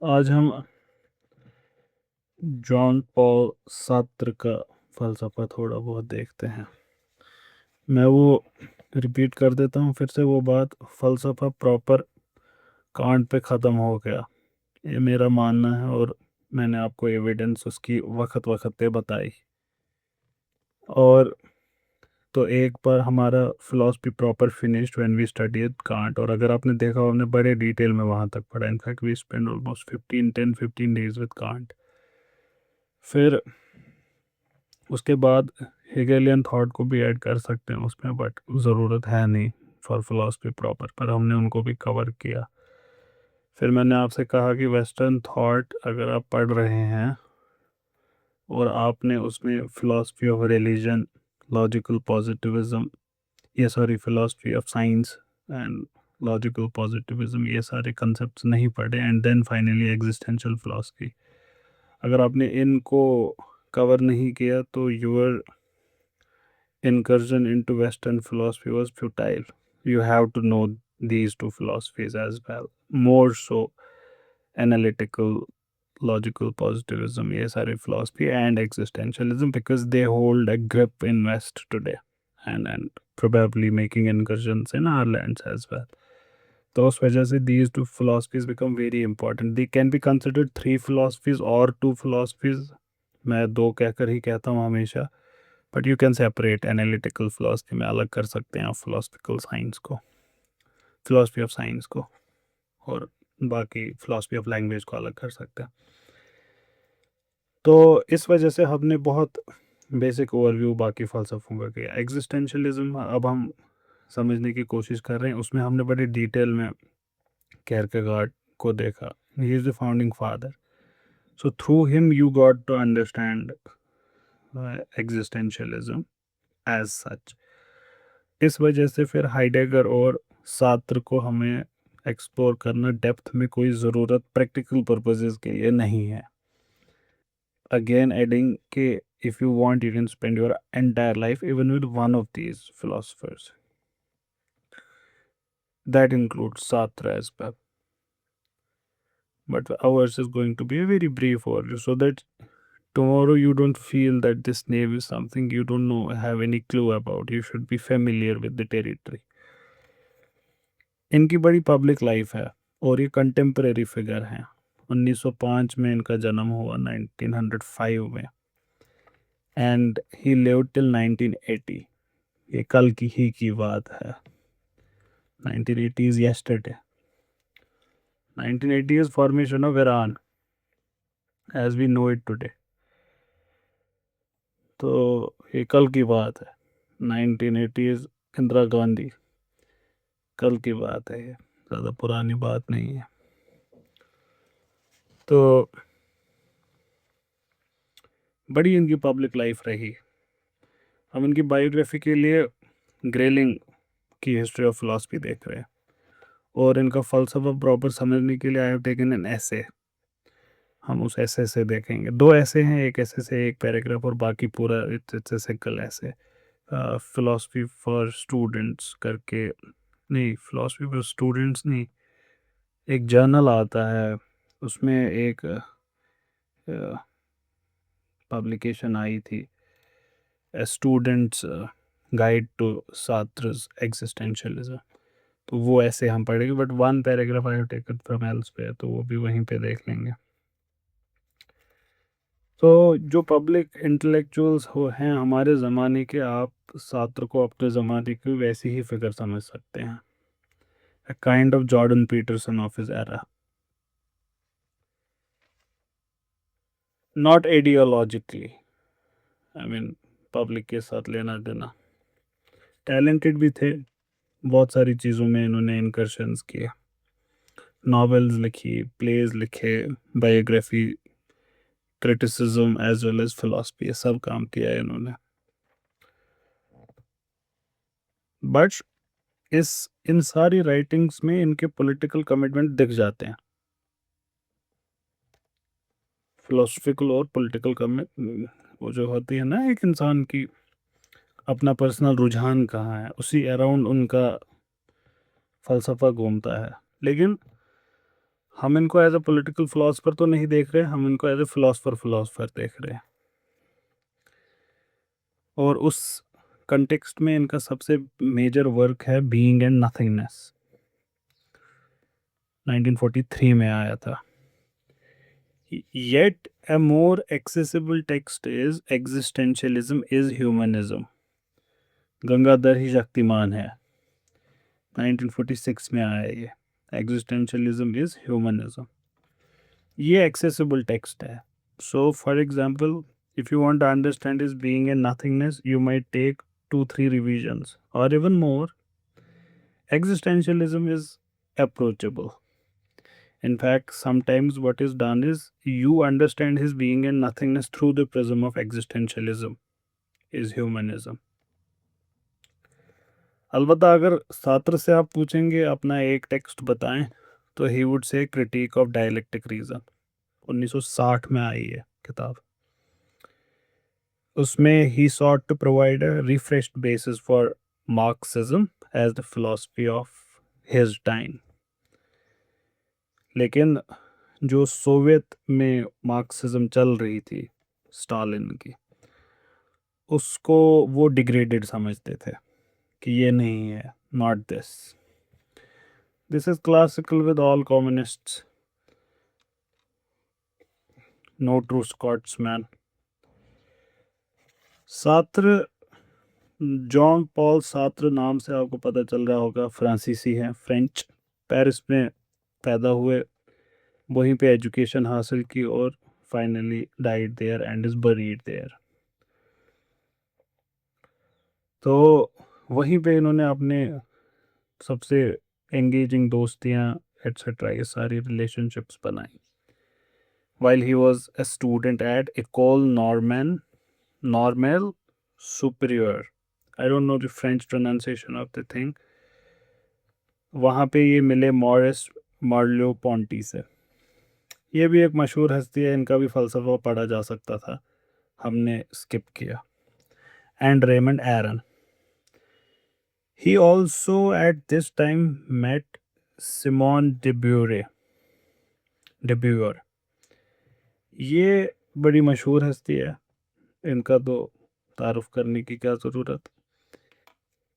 आज हम John Paul Sartre का फ़लसफ़ा थोड़ा बहुत देखते हैं। मैं वो रिपीट कर देता हूँ फिर से वो बात। फ़लसफ़ा प्रॉपर कांट पे ख़त्म हो गया, ये मेरा मानना है, और मैंने आपको एविडेंस उसकी वक्त वक्त पे बताई। और तो एक बार हमारा philosophy proper finished when we studied Kant, और अगर आपने देखा हमने बड़े डिटेल में वहाँ तक पढ़ा। In fact we spend almost 15 days with Kant. फिर उसके बाद हेगेलियन थॉट को भी ऐड कर सकते हैं उसमें, बट ज़रूरत है नहीं फॉर फिलोसफी प्रॉपर, पर हमने उनको भी कवर किया। फिर मैंने आपसे कहा कि वेस्टर्न थॉट अगर आप पढ़ रहे हैं और आपने उसमें philosophy of religion, logical positivism, ये sorry philosophy of science and logical positivism, ये सारे कंसेप्ट्स नहीं पढ़े, and then finally existential philosophy, अगर आपने इनको कवर नहीं किया तो your incursion into Western philosophy was futile. You have to know these two philosophies as well. More so, analytical, logical positivism, ये सारे philosophy and existentialism, because they hold a grip in West today, and probably making incursions in our lands as well. तो उस वजह से these two philosophies become very important. They can be considered three philosophies or two philosophies. मैं दो कहकर ही कहता हूँ हमेशा, but you can separate. Analytical philosophy में अलग कर सकते हैं आप फिलोसफिकल साइंस को, फिलोसफी ऑफ साइंस को, और बाकी फिलोसफी ऑफ लैंग्वेज को अलग कर सकते हैं। तो इस वजह से हमने बहुत बेसिक ओवरव्यू बाकी फ़लसफ़ों का किया। एग्जिस्टेंशलिज्म अब हम समझने की कोशिश कर रहे हैं, उसमें हमने बड़ी डिटेल में केरकेगार्ड को देखा। He is the founding father, so through him you got to understand existentialism as such. इस वजह से फिर हाइडेगर और सात्र को हमें एक्सप्लोर करना डेप्थ में कोई ज़रूरत प्रैक्टिकल पर्पसेस के लिए नहीं है। अगेन एडिंग के if you want you can spend your entire life even with one of these philosophers, that includes Sartre as well, but ours is going to be a very brief overview so that tomorrow you don't feel that this name is something you don't know, have any clue about. You should be familiar with the territory. इनकी बड़ी public life है और ये contemporary figure हैं। 1905 में इनका जन्म हुआ, 1905 में, एंड ही लिव्ड टिल 1980। ये कल की ही की बात है। 1980 is yesterday. 1980 is formation of Iran as we know it today. तो ये कल की बात है। 1980 इज इंदिरा गांधी, कल की बात है, ये ज़्यादा पुरानी बात नहीं है। तो बड़ी इनकी पब्लिक लाइफ रही। हम इनकी बायोग्राफी के लिए ग्रेलिंग की हिस्ट्री ऑफ फिलोसफी देख रहे हैं, और इनका फ़लसफ़ा प्रॉपर समझने के लिए आई हैव टेकन एन ऐसे। हम उस ऐसे से देखेंगे। दो ऐसे हैं, एक ऐसे से एक पैराग्राफ, और बाकी पूरा इट्स ए सिंगल ऐसे। फिलोसफी फॉर स्टूडेंट्स करके, नहीं फिलोसफी फॉर स्टूडेंट्स नहीं, एक जर्नल आता है, उसमें एक पब्लिकेशन आई थी, स्टूडेंट्स गाइड टू सात्र's एग्जिस्टेंशियलिज्म। तो वो ऐसे हम पढ़ेंगे, but one paragraph I have taken from else पे, तो वो भी वहीं पे देख लेंगे। तो जो पब्लिक इंटेलेक्चुअल्स हो हैं हमारे ज़माने के, आप सात्र को अपने ज़माने की वैसी ही फिगर समझ सकते हैं, a kind of Jordan Peterson of his era. Not ideologically, I mean public के साथ लेना देना। टैलेंटेड भी थे, बहुत सारी चीज़ों में इन्होंने इनकर्शंस किए, नॉवेल्स लिखी, प्लेज लिखे, biography, criticism as well as philosophy, ये सब काम किया है इन्होंने। बट इस इन सारी राइटिंग्स में इनके पॉलिटिकल कमिटमेंट दिख जाते हैं। फिलोसफिकल और पॉलिटिकल कमिट, वो जो होती है ना एक इंसान की अपना पर्सनल रुझान कहाँ है, उसी अराउंड उनका फ़लसफ़ा घूमता है। लेकिन हम इनको एज अ पॉलिटिकल फिलोसफर तो नहीं देख रहे, हम इनको एज ए फिलोसफर देख रहे हैं। और उस कंटेक्स्ट में इनका सबसे मेजर वर्क है बीइंग एंड नथिंगनेस, 1943 में आया था। Yet a more accessible text is Existentialism is Humanism, Gangadhar ही शक्तिमान है, 1946 में आया ये। Existentialism is Humanism, ये accessible text है। So for example, if you want to understand his being and nothingness, you might take 2-3 revisions or even more. Existentialism is approachable. In fact, sometimes what is done is you understand his being and nothingness through the prism of existentialism is humanism. अलबत्ता अगर Sartre से आप पूछेंगे अपना एक text बताएं, तो he would say critique of dialectic reason, 1960 में आई है किताब। उसमें ही sought to provide a refreshed basis for Marxism as the philosophy of his time. लेकिन जो सोवियत में मार्क्सिज्म चल रही थी स्टालिन की, उसको वो डिग्रेडेड समझते थे कि ये नहीं है, not this is classical with all communists, no true Scotsman. Sartre, Jean Paul Sartre नाम से आपको पता चल रहा होगा, फ्रांसीसी हैं, फ्रेंच, पेरिस में पैदा हुए, वहीं पे एजुकेशन हासिल की और finally died there and is buried there. तो वहीं पे इन्होंने अपने सबसे एंगेजिंग दोस्तियाँ एट्सेट्रा ये सारी रिलेशनशिप्स बनाई। While he was a student at Ecole Normale Superieure, I don't know the French pronunciation of the thing, वहाँ पे ये मिले मॉरिस मार्लो पॉन्टी से। ये भी एक मशहूर हस्ती है, इनका भी फ़लसफ़ा पढ़ा जा सकता था, हमने स्किप किया। And Raymond Aron, he also at this time met Simone de Beauvoir। ये बड़ी मशहूर हस्ती है, इनका तो तारुफ करने की क्या ज़रूरत।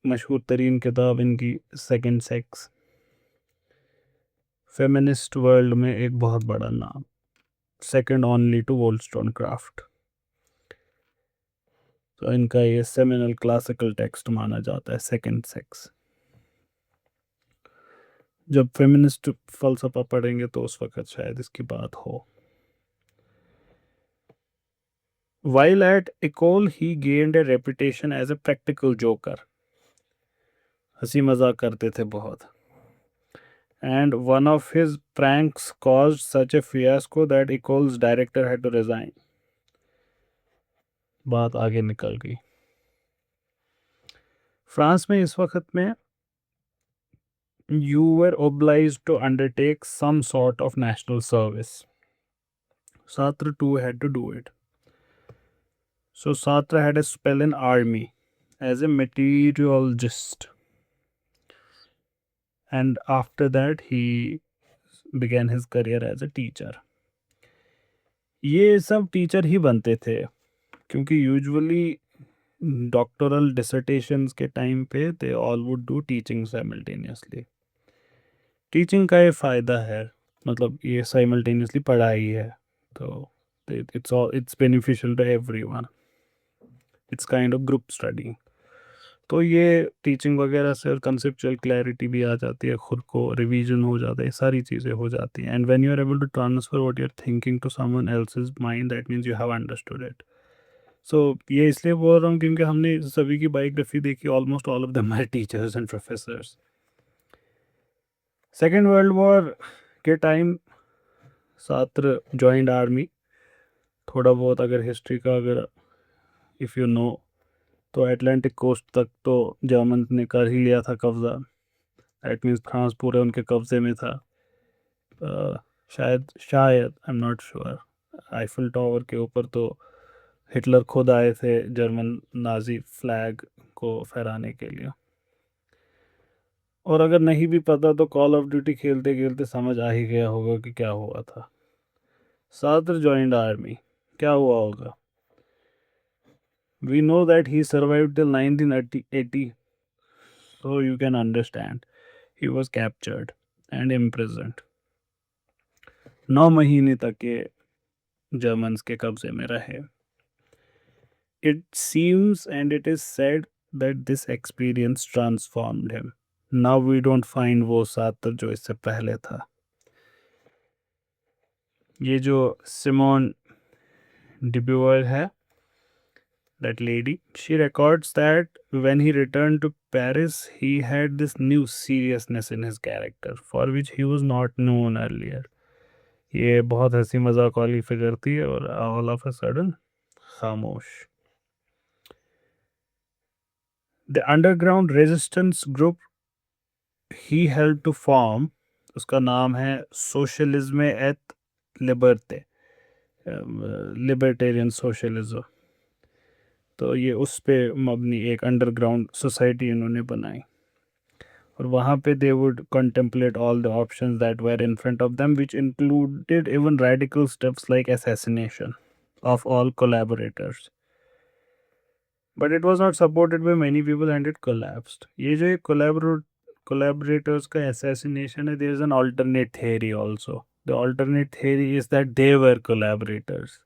मशहूर तरीन किताब इनकी सेकंड सेक्स, फेमिनिस्ट वर्ल्ड में एक बहुत बड़ा नाम, सेकंड ओनली टू वोल्स्टोनक्राफ्ट। तो इनका ये सेमिनल क्लासिकल टेक्स्ट माना जाता है, सेकंड सेक्स। जब फेमिनिस्ट फ़लसफ़ा पढ़ेंगे तो उस वक़्त शायद इसकी बात हो। While at Ecole, he gained a reputation as a practical joker, हंसी मजाक करते थे बहुत। And one of his pranks caused such a fiasco that Ecole's director had to resign। बात आगे निकल गई। फ्रांस में इस वक्त में you were obliged to undertake some sort of national service. Sartre too had to do it. So Sartre had a spell in army as a meteorologist, and after that he began his career as a teacher। ये सब teacher ही बनते थे क्योंकि usually doctoral डिसर्टेशंस के time पे they all would do teaching simultaneously. Teaching का ये फ़ायदा है, मतलब ये साइमल्टेनियसली पढ़ाई है, तो it's beneficial to everyone, it's kind of group study. तो ये टीचिंग वगैरह से कंसेप्चुअल क्लैरिटी भी आ जाती है, खुद को रिवीजन हो जाता है, सारी चीज़ें हो जाती हैं। And when you are able to transfer what you are thinking to someone else's mind, that means you have understood it. So ये इसलिए बोल रहा हूँ क्योंकि हमने सभी की बायोग्राफी देखी, almost all of them are teachers and professors. Second world war के टाइम छात्र जॉइंड आर्मी। थोड़ा बहुत अगर हिस्ट्री का अगर इफ़ यू नो, तो अटलांटिक कोस्ट तक तो जर्मन ने कर ही लिया था कब्ज़ा, दैट मीन्स फ्रांस पूरे उनके कब्ज़े में था। शायद I am not sure, Eiffel tower के ऊपर तो हिटलर खुद आए थे जर्मन नाजी फ्लैग को फहराने के लिए। और अगर नहीं भी पता तो कॉल ऑफ ड्यूटी खेलते खेलते समझ आ ही गया होगा कि क्या हुआ था। सात्र ज्वाइंड आर्मी, क्या हुआ होगा? We know that he survived till 1980, so you can understand. He was captured and imprisoned. 9 महीने तक ये जर्मन्स के कब्जे में रहे. It seems and it is said that this experience transformed him. Now we don't find वो Sartre जो इससे पहले था. ये जो सिमोन डिब्यूअर है, that lady, she records that when he returned to Paris, he had this new seriousness in his character for which he was not known earlier. ये बहुत हंसी मजाक वाली फिगर थी और ऑल ऑफ अ सडन खामोश. The underground resistance group he help to form, उसका नाम है socialism et liberte, libertarian socialism. तो ये उस पे मबनी एक अंडरग्राउंड सोसाइटी इन्होंने बनाई और वहाँ पे they would contemplate all the options that were in front of them which included even radical steps like assassination of all collaborators. But it was not supported by many people and it collapsed. ये जो एक collaborators का assassination है, there is an alternate theory also. The alternate theory is that they were collaborators.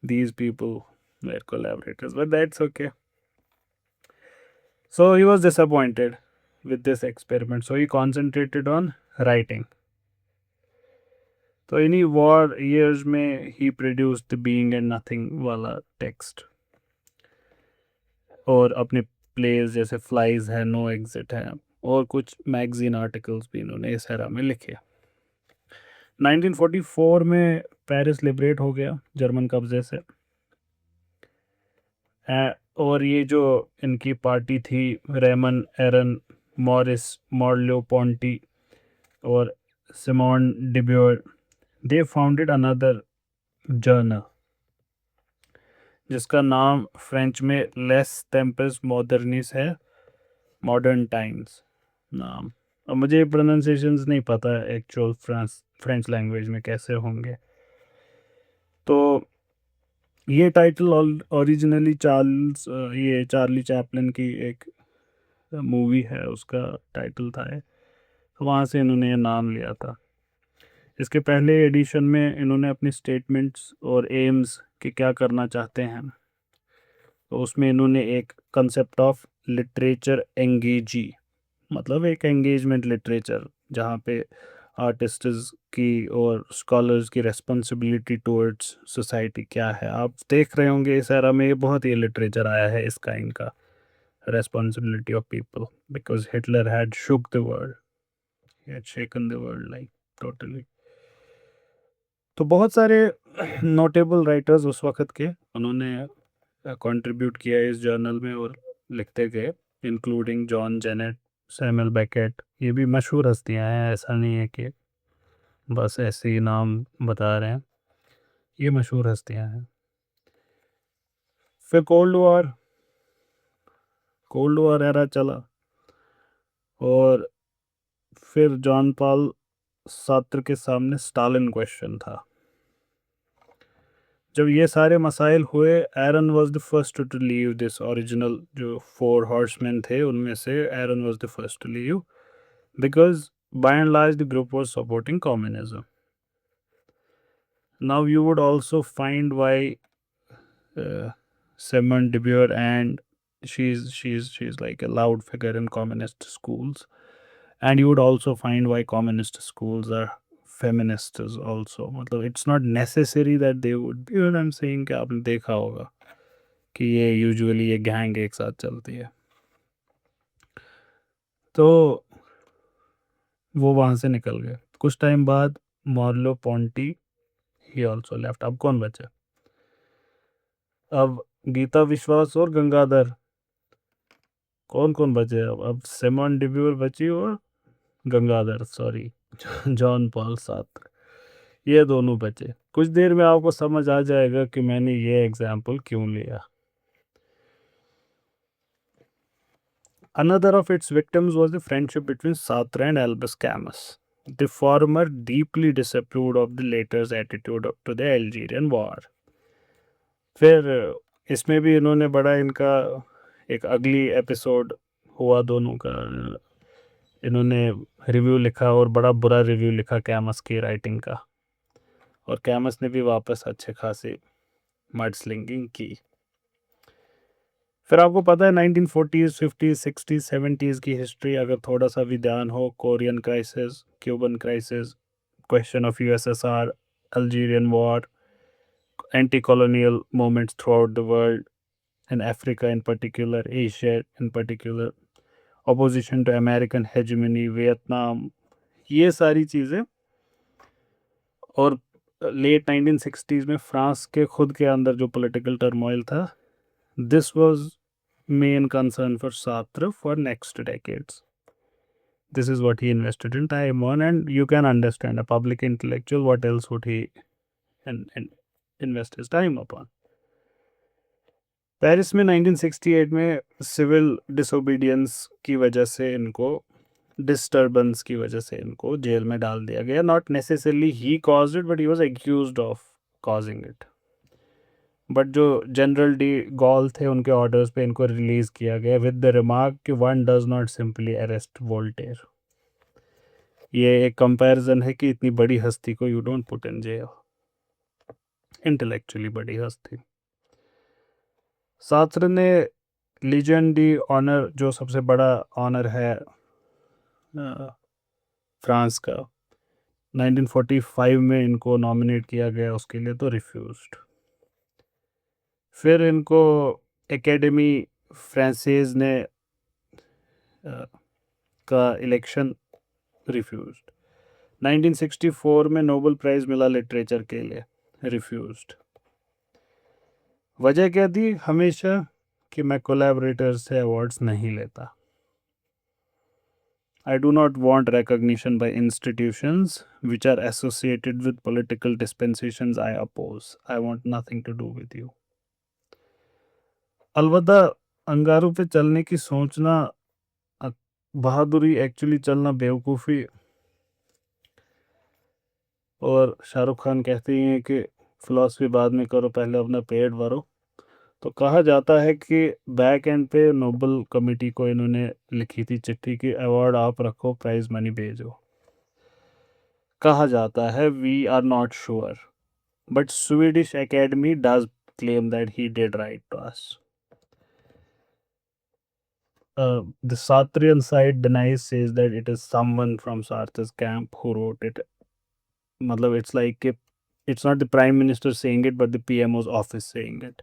These people were collaborators, but that's okay. So he was disappointed with this experiment, so he concentrated on writing. तो इन्हीं war years में he produced the being and nothing वाला text और अपने plays जैसे Flies है, No Exit है और कुछ magazine articles भी इन्होंने इस एरा में लिखे. 1944 में पेरिस लिबरेट हो गया जर्मन कब्जे से. और ये जो इनकी पार्टी थी, रेमन एरन, मॉरिस मॉर्लो पोंटी और सिमोन डिब्यूर, दे फाउंडेड अनदर जर्नल जिसका नाम फ्रेंच में लेस टेम्पस मॉडर्निस है, मॉडर्न टाइम्स नाम. अब मुझे प्रोनाउंसिएशंस नहीं पता एक्चुअल फ्रेंच लैंग्वेज में कैसे होंगे. तो ये टाइटल ओरिजिनली ये चार्ली चैपलिन की एक मूवी है, उसका टाइटल था है, तो वहाँ से इन्होंने ये नाम लिया था. इसके पहले एडिशन में इन्होंने अपनी स्टेटमेंट्स और एम्स कि क्या करना चाहते हैं, तो उसमें इन्होंने एक कंसेप्ट ऑफ लिटरेचर एंगेजी, मतलब एक एंगेजमेंट लिटरेचर जहाँ पे आर्टिस्ट्स की और स्कॉलर्स की रेस्पॉन्सिबिलिटी टुवर्ड्स सोसाइटी क्या है. आप देख रहे होंगे इस एरा में ये बहुत ही लिटरेचर आया है इस काइंड का, responsibility of people, because Hitler had shook the world. He had shaken the world like totally. तो बहुत सारे नोटेबल राइटर्स उस वक्त के उन्होंने कंट्रीब्यूट किया इस जर्नल में और लिखते गए, including John Janet, Samuel Beckett. ये भी मशहूर हस्तियां हैं, ऐसा नहीं है कि बस ऐसे ही नाम बता रहे हैं, ये मशहूर हस्तियां हैं. फिर कोल्ड वॉर एरा चला और फिर जॉन पॉल सात्र के सामने स्टालिन क्वेश्चन था. जब ये सारे मसाइल हुए, Aron was the first to leave this original, जो 4 हॉर्समैन थे उनमें से Aron was the first to leave because by and large the group was supporting communism. Now you would also find why Simone de Beauvoir, and she's like a loud figure in communist schools, and you would also find why communist schools are feminists also. मतलब it's not necessary that they would be, what I'm saying कि आपने देखा होगा कि ये usually ये gang एक साथ चलती है. तो वो वहाँ से निकल गए. कुछ टाइम बाद मॉर्लो पोंटी ही ऑल्सो लेफ्ट. अब कौन बचे? अब गीता विश्वास और गंगाधर, कौन कौन बचे? अब सिमोन डिब्यूर बची और Gangadhar, sorry, John Paul Sartre, ये दोनों बचे. कुछ देर में आपको समझ आ जाएगा कि मैंने ये एग्जाम्पल क्यों लिया. Another of its victims was the friendship between Sartre and Albus Camus. The former deeply disapproved of the latter's attitude to the Algerian war. फिर इसमें भी इन्होंने बड़ा इनका एक अगली एपिसोड हुआ दोनों का। इन्होंने रिव्यू लिखा और बड़ा बुरा रिव्यू लिखा कैमस की राइटिंग का, और कैमस ने भी वापस अच्छे खासी मड स्लिंगिंग की। फिर आपको पता है 1940s 50s 60s 70s की हिस्ट्री अगर थोड़ा सा भी ध्यान हो, Korean crisis, Cuban crisis, question of USSR, Algerian war, anti colonial movements through out the world, in Africa in particular, Asia in particular, opposition to American hegemony, Vietnam, ये सारी चीज़ें। और लेट 1960s में फ्रांस के खुद के अंदर जो पॉलिटिकल टर्मोइल था, this was main concern for Sartre for next decades. This is what he invested in time on, and you can understand a public intellectual, what else would he and invest his time upon. Paris में 1968 में civil disobedience की वजह से इनको, disturbance की वजह से इनको जेल में डाल दिया गया. Not necessarily he caused it, but he was accused of causing it. But जो जनरल डी गॉल थे उनके ऑर्डर्स पे इनको रिलीज किया गया विद द रिमार्क कि one does not simply arrest Voltaire. ये एक कंपैरिजन है कि इतनी बड़ी हस्ती को you don't put in jail, intellectually बड़ी हस्ती. सात्र ने लीजन डी ऑनर, जो सबसे बड़ा ऑनर है फ्रांस का, 1945 में इनको नॉमिनेट किया गया उसके लिए, तो रिफ्यूज्ड. फिर इनको एकेडमी फ्रांसीज ने का इलेक्शन रिफ्यूज्ड. 1964 में नोबेल प्राइज़ मिला लिटरेचर के लिए, रिफ्यूज्ड. वजह क्या थी? हमेशा कि मैं कोलैबोरेटर से अवार्ड्स नहीं लेता. I do not want recognition by institutions which are associated with political dispensations I oppose. I want nothing to do with you. अलबत्ता अंगारों पे चलने की सोचना बहादुरी, एक्चुअली चलना बेवकूफ़ी. और शाहरुख खान कहते हैं कि फिलॉसफी बाद में करो, पहले अपना पेट भरो. तो कहा जाता है कि बैक एंड पे नोबल कमेटी को इन्होंने लिखी थी चिट्ठी कि अवार्ड आप रखो, प्राइज मनी भेजो. कहा जाता है, we are not sure, but Swedish academy does claim that he did write to us. The Sartrean side denies, says that it is someone from Sartre's camp who wrote it. मतलब it's like it's not the prime minister saying it, but the PMO's office saying it.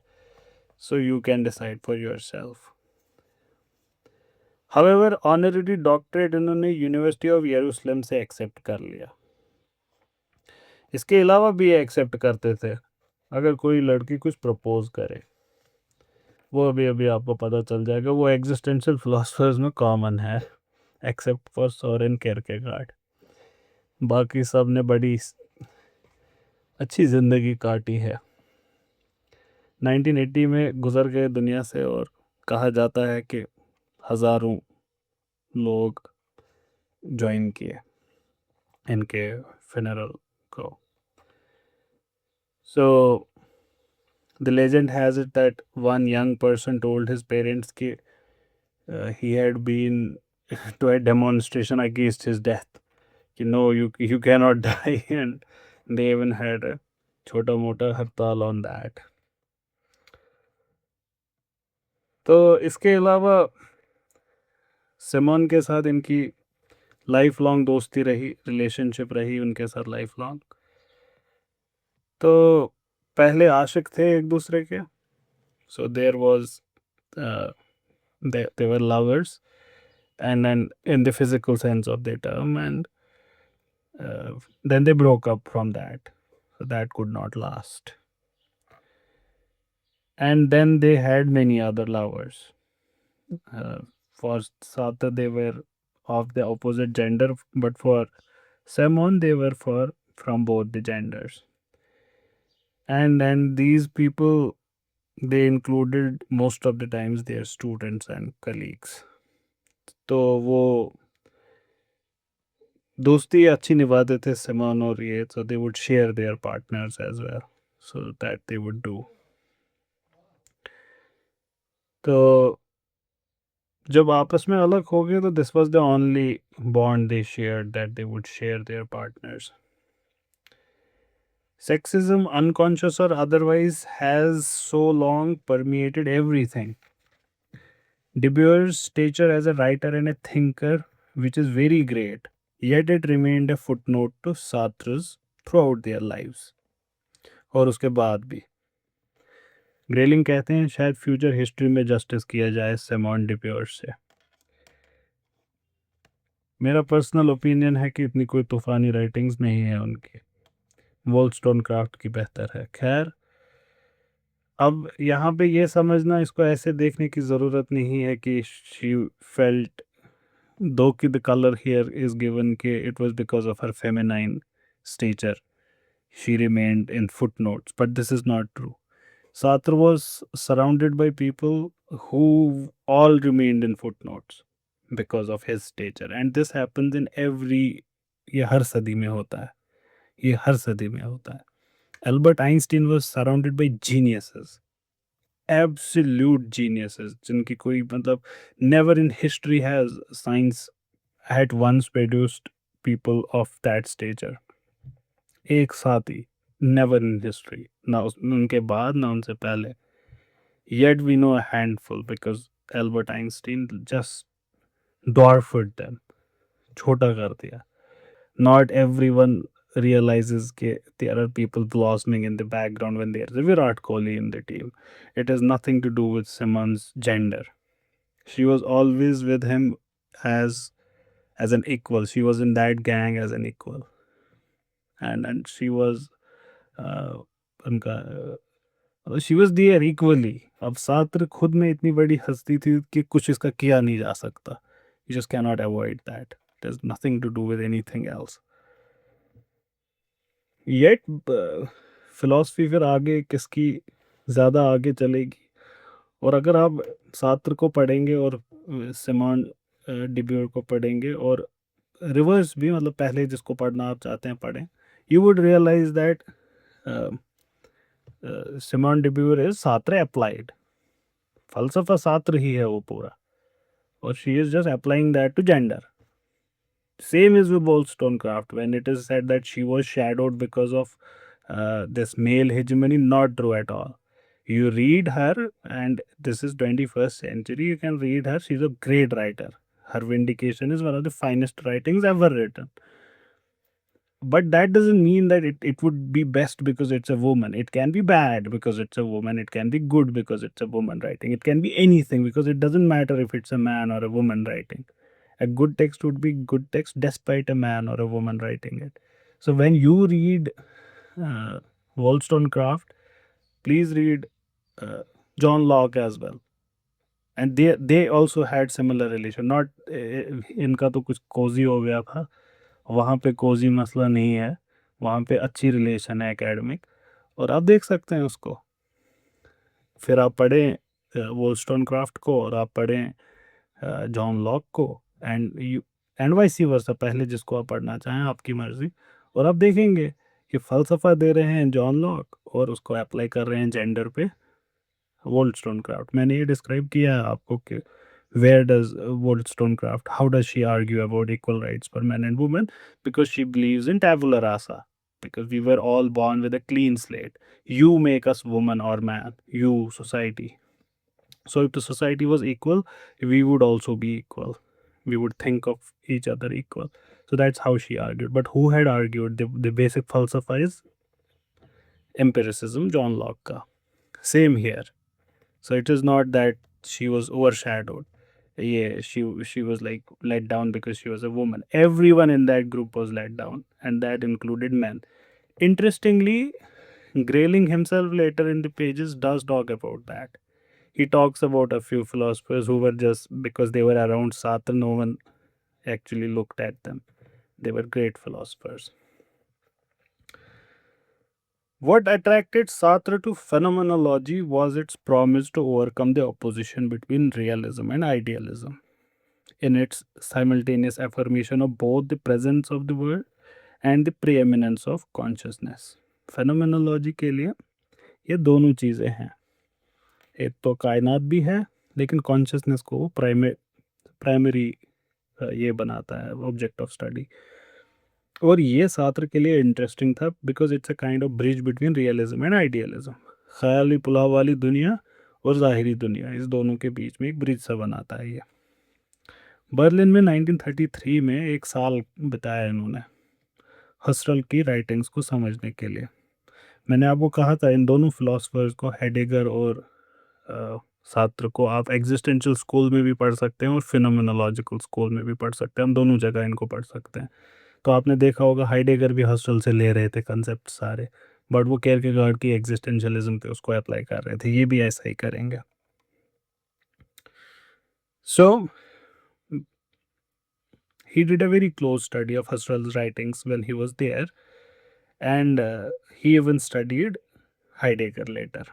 So you can decide for yourself. However, honorary doctorate इन्होंने university of यरूशलेम से accept कर लिया. इसके अलावा भी ये एक्सेप्ट करते थे अगर कोई लड़की कुछ प्रपोज करे. वो अभी अभी आपको पता चल जाएगा. वो एग्जिस्टेंशियल फिलोसफर्स में कॉमन है, एक्सेप्ट फॉर सोरेन केरकेगार्ड. बाकी सब ने बड़ी अच्छी ज़िंदगी काटी है. 1980 में गुजर गए दुनिया से, और कहा जाता है कि हज़ारों लोग ज्वाइन किए इनके funeral को. So the legend has it that one young person told his parents कि he had been to a demonstration against his death, कि no, you cannot die, and they even had a छोटा मोटा हड़ताल on that. तो इसके अलावा Simone के साथ इनकी लाइफ लॉन्ग दोस्ती रही, रिलेशनशिप रही उनके साथ लाइफ लॉन्ग. तो पहले आशिक थे एक दूसरे के. So there was, they were lovers, and then in the physical sense of the term, and then they broke up from that, so that could not last. And then they had many other lovers. For Sartre they were of the opposite gender, but for Simon they were from both the genders. And then these people, they included most of the times their students and colleagues. तो वो दोस्ती अच्छी निभाते थे Simone और ये, so they would share their partners as well, so that they would do. तो जब आपस में अलग हो गए तो this was the only bond they shared, that they would share their partners. Sexism, unconscious or otherwise, has so long permeated everything. De Beau's stature as a writer and a thinker, which is very great, yet it remained a footnote to Sartre's throughout their lives. और उसके बाद भी grayling कहते हैं शायद future history में justice किया जाए सिमोन de Beauvoir से. मेरा पर्सनल ओपिनियन है कि इतनी कोई तूफानी राइटिंग्स नहीं है उनकी. वोल्स्टोनक्राफ्ट की बेहतर है. खैर, अब यहाँ पे ये समझना, इसको ऐसे देखने की ज़रूरत नहीं है कि शी फेल्ट, दो कि the colour here is given के it was because of her feminine stature she remained in footnotes, but this is not true. Sartre was surrounded by people who all remained in footnotes because of his stature, and this happens in every, ये हर सदी में होता है, ये हर सदी में होता है. Albert Einstein was surrounded by geniuses, absolute geniuses, जिनकी कोई मतलब, never in history has science had once produced people of that stature एक साथ ही, never in history, ना उनके बाद ना उनसे पहले. Yet we know a handful because Albert Einstein just dwarfed them, छोटा कर दिया. Not everyone realizes that there are people blossoming in the background when there's a Virat Kohli in the team. It has nothing to do with Simon's gender. She was always with him as an equal. She was in that gang as an equal, and she was uh, उनका she was there equally. अब Sartre खुद में इतनी बड़ी हस्ती थी कि कुछ इसका किया नहीं जा सकता. You just can not avoid that. It has nothing to do with anything else. Yet philosophy फिर आगे किसकी ज़्यादा आगे चलेगी. और अगर आप सात्र को पढ़ेंगे और सिमोन डिब्यूर को पढ़ेंगे और रिवर्स भी, मतलब पहले जिसको पढ़ना आप चाहते हैं पढ़ें, you would realise that Simone de Beauvoir is Sartre applied. फलसफा सात्र ही है वो पूरा, और she is just applying that to gender. Same is with Wollstonecraft. When it is said that she was shadowed because of this male hegemony, not true at all. You read her, and this is 21st century. You can read her. She's a great writer. Her Vindication is one of the finest writings ever written. But that doesn't mean that it would be best because it's a woman. It can be bad because it's a woman. It can be good because it's a woman writing. It can be anything because it doesn't matter if it's a man or a woman writing. A good text would be good text despite a man or a woman writing it. So when you read uh, Wollstonecraft, please read uh, John Locke as well. And they also had similar relation. Not इनका तो कुछ Cozi हो गया था, वहाँ पे Cozi मसला नहीं है, वहाँ पे अच्छी रिलेशन है एकेडमिक, और आप देख सकते हैं उसको. फिर आप पढ़ें वोल्स्टोनक्राफ्ट को और आप पढ़ें जॉन लॉक को, एंड वाइस वर्सा, पहले जिसको आप पढ़ना चाहें आपकी मर्ज़ी. और आप देखेंगे कि फ़लसफ़ा दे रहे हैं जॉन लॉक और उसको अप्लाई कर रहे हैं जेंडर पे वोल्स्टोनक्राफ्ट. मैंने ये डिस्क्राइब किया है आपको कि where does Wollstonecraft, how does she argue about equal rights for men and women? Because she believes in tabula rasa, because we were all born with a clean slate. You make us woman or man, you society. So if the society was equal, we would also be equal. We would think of each other equal. So that's how she argued. But who had argued? The basic falsafa is empiricism, John Locke ka. Same here. So it is not that she was overshadowed. Yeah, she was like let down because she was a woman. Everyone in that group was let down, and that included men. Interestingly, Grayling himself later in the pages does talk about that. He talks about a few philosophers who were just because they were around Sartre, no one actually looked at them. They were great philosophers. What attracted Sartre to phenomenology was its promise to overcome the opposition between realism and idealism. in its simultaneous affirmation of both the presence of the world and the preeminence of consciousness. Phenomenology के लिए ये दोनों चीज़ें हैं, एक तो कायनात भी है लेकिन कॉन्शियसनेस को वो प्राइमरी ये बनाता है ऑब्जेक्ट ऑफ स्टडी। और ये सात्र के लिए इंटरेस्टिंग था because it's a kind of bridge between realism and idealism. ख्याली पुलाव वाली दुनिया और ज़ाहिरी दुनिया, इस दोनों के बीच में एक ब्रिज सा बनाता है ये। बर्लिन में 1933 में एक साल बिताया इन्होंने हसरल की राइटिंग्स को समझने के लिए। मैंने आपको कहा था इन दोनों फिलोसफर्स को, हेडेगर और सात्र को, आप एग्जिस्टेंशियल स्कूल में भी पढ़ सकते हैं और फिनोमेनोलॉजिकल स्कूल में भी पढ़ सकते हैं, हम दोनों जगह इनको पढ़ सकते हैं। तो आपने देखा होगा हाइडेगर भी हॉस्टल से ले रहे थे कंसेप्ट सारे, बट वो केयरकेगार्ड की एग्जिस्टेंशियलिज्म पे उसको अप्लाई कर रहे थे, ये भी ऐसा ही करेंगे। सो he did a very close study of Husserl's writings when he was there, and he even studied Heidegger later.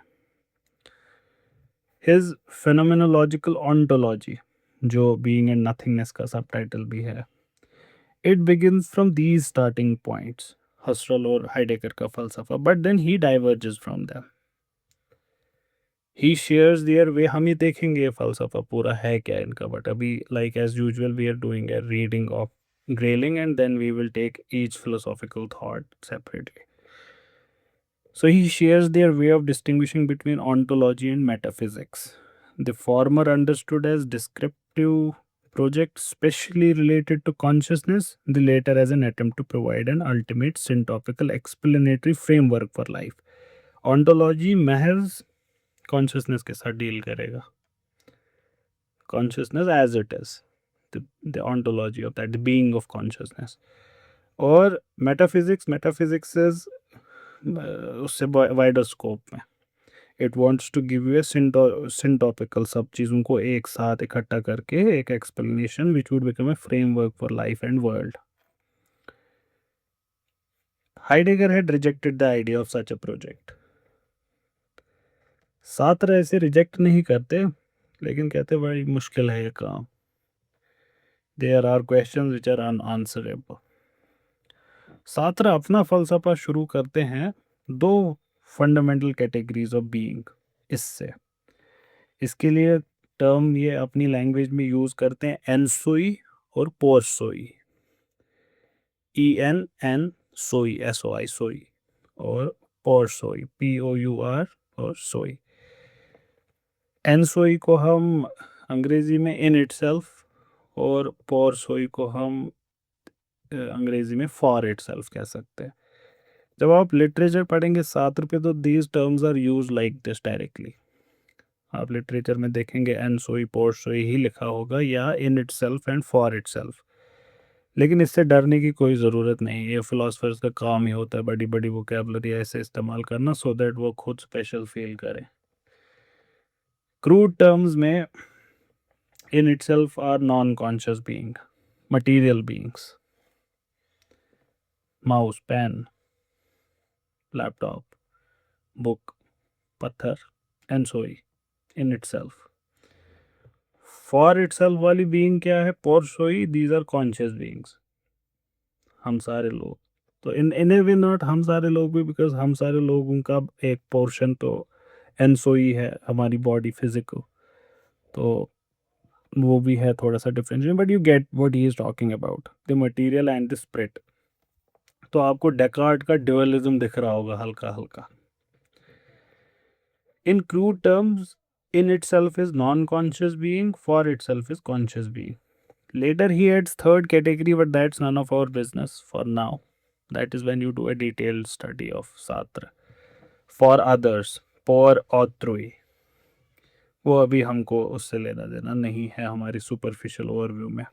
His phenomenological ontology, जो being and nothingness का subtitle भी है, it begins from these starting points, Husserl और Heidegger का फलसफा, but then he diverges from them. He shares their way। हम ही देखेंगे ये फलसफा पूरा है क्या इनका, बट अभी like as usual we are doing a reading of Grayling and then we will take each philosophical thought separately. So he shares their way of distinguishing between ontology and metaphysics. The former understood as descriptive project specially related to consciousness, the latter as an attempt to provide an ultimate syntopical explanatory framework for life. Ontology महज consciousness के साथ deal करेगा, consciousness as it is, the ontology of that, the being of consciousness. और metaphysics is उससे wider scope में, it wants to give you a syntopical, सब चीज़ों को एक साथ इकट्ठा करके एक explanation which would become a framework for life and world. Heidegger had rejected the idea of such a project. Sartre ऐसे रिजेक्ट नहीं करते, लेकिन कहते बड़ी मुश्किल है ये काम, there are questions which are unanswerable. Sartre अपना फलसफा शुरू करते हैं दो फंडामेंटल कैटेगरीज ऑफ बीइंग इससे। इसके लिए टर्म ये अपनी लैंग्वेज में यूज करते हैं एनसोई और पोरसोई, EN सोई SOI सोई, और पोरसोई POUR और सोई। एनसोई को हम अंग्रेजी में इन इटसेल्फ और पोरसोई को हम अंग्रेजी में फॉर इटसेल्फ कह सकते हैं। जब आप लिटरेचर पढ़ेंगे सात्र पे तो these terms are use like this directly. आप लिटरेचर में देखेंगे एनसोई पोरसोई ही लिखा होगा या in itself and for itself. लेकिन इससे डरने की कोई ज़रूरत नहीं, ये फिलोसफर्स का काम ही होता है बड़ी बड़ी वोकैबुलरी ऐसे इस्तेमाल करना सो दैट वो खुद स्पेशल फील करें। क्रूड टर्म्स में in itself are non conscious being, material beings, mouse, pen, laptop, book, पत्थर, and soi in itself. For itself वाली बीइंग क्या है, pour soi, these are conscious beings, हम सारे लोग। तो इन ए वे नॉट हम सारे लोग भी, बिकॉज हम सारे लोगों का एक पोर्शन तो एनसोई है, हमारी बॉडी फिजिकल, तो वो भी है थोड़ा सा difference, but you get what he is talking about, the material and the spirit. तो आपको डेकार्ट का ड्यूअलिज्म दिख रहा होगा हल्का हल्का। In crude terms, in itself is non-conscious being, for itself is conscious being. Later he adds third category, but that's none of our business for now. That is when you do a detailed study of Sartre. For others, for autrui, वो अभी हमको उससे लेना देना नहीं है हमारी superficial overview में।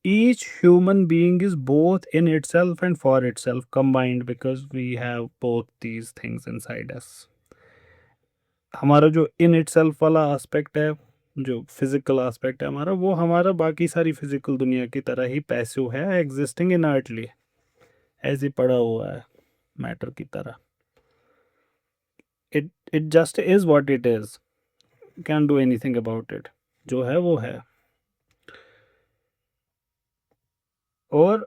Each human being is both in itself and for itself combined because we have both these things inside us. हमारा जो इन इटसेल्फ वाला एस्पेक्ट है, जो फिजिकल एस्पेक्ट है हमारा, वो हमारा बाकी सारी फिजिकल दुनिया की तरह ही पैसिव है, एग्जिस्टिंग इनर्टली, ऐसे पड़ा हुआ है मैटर की तरह। It just is what it is, can do anything about it, जो है वो है। और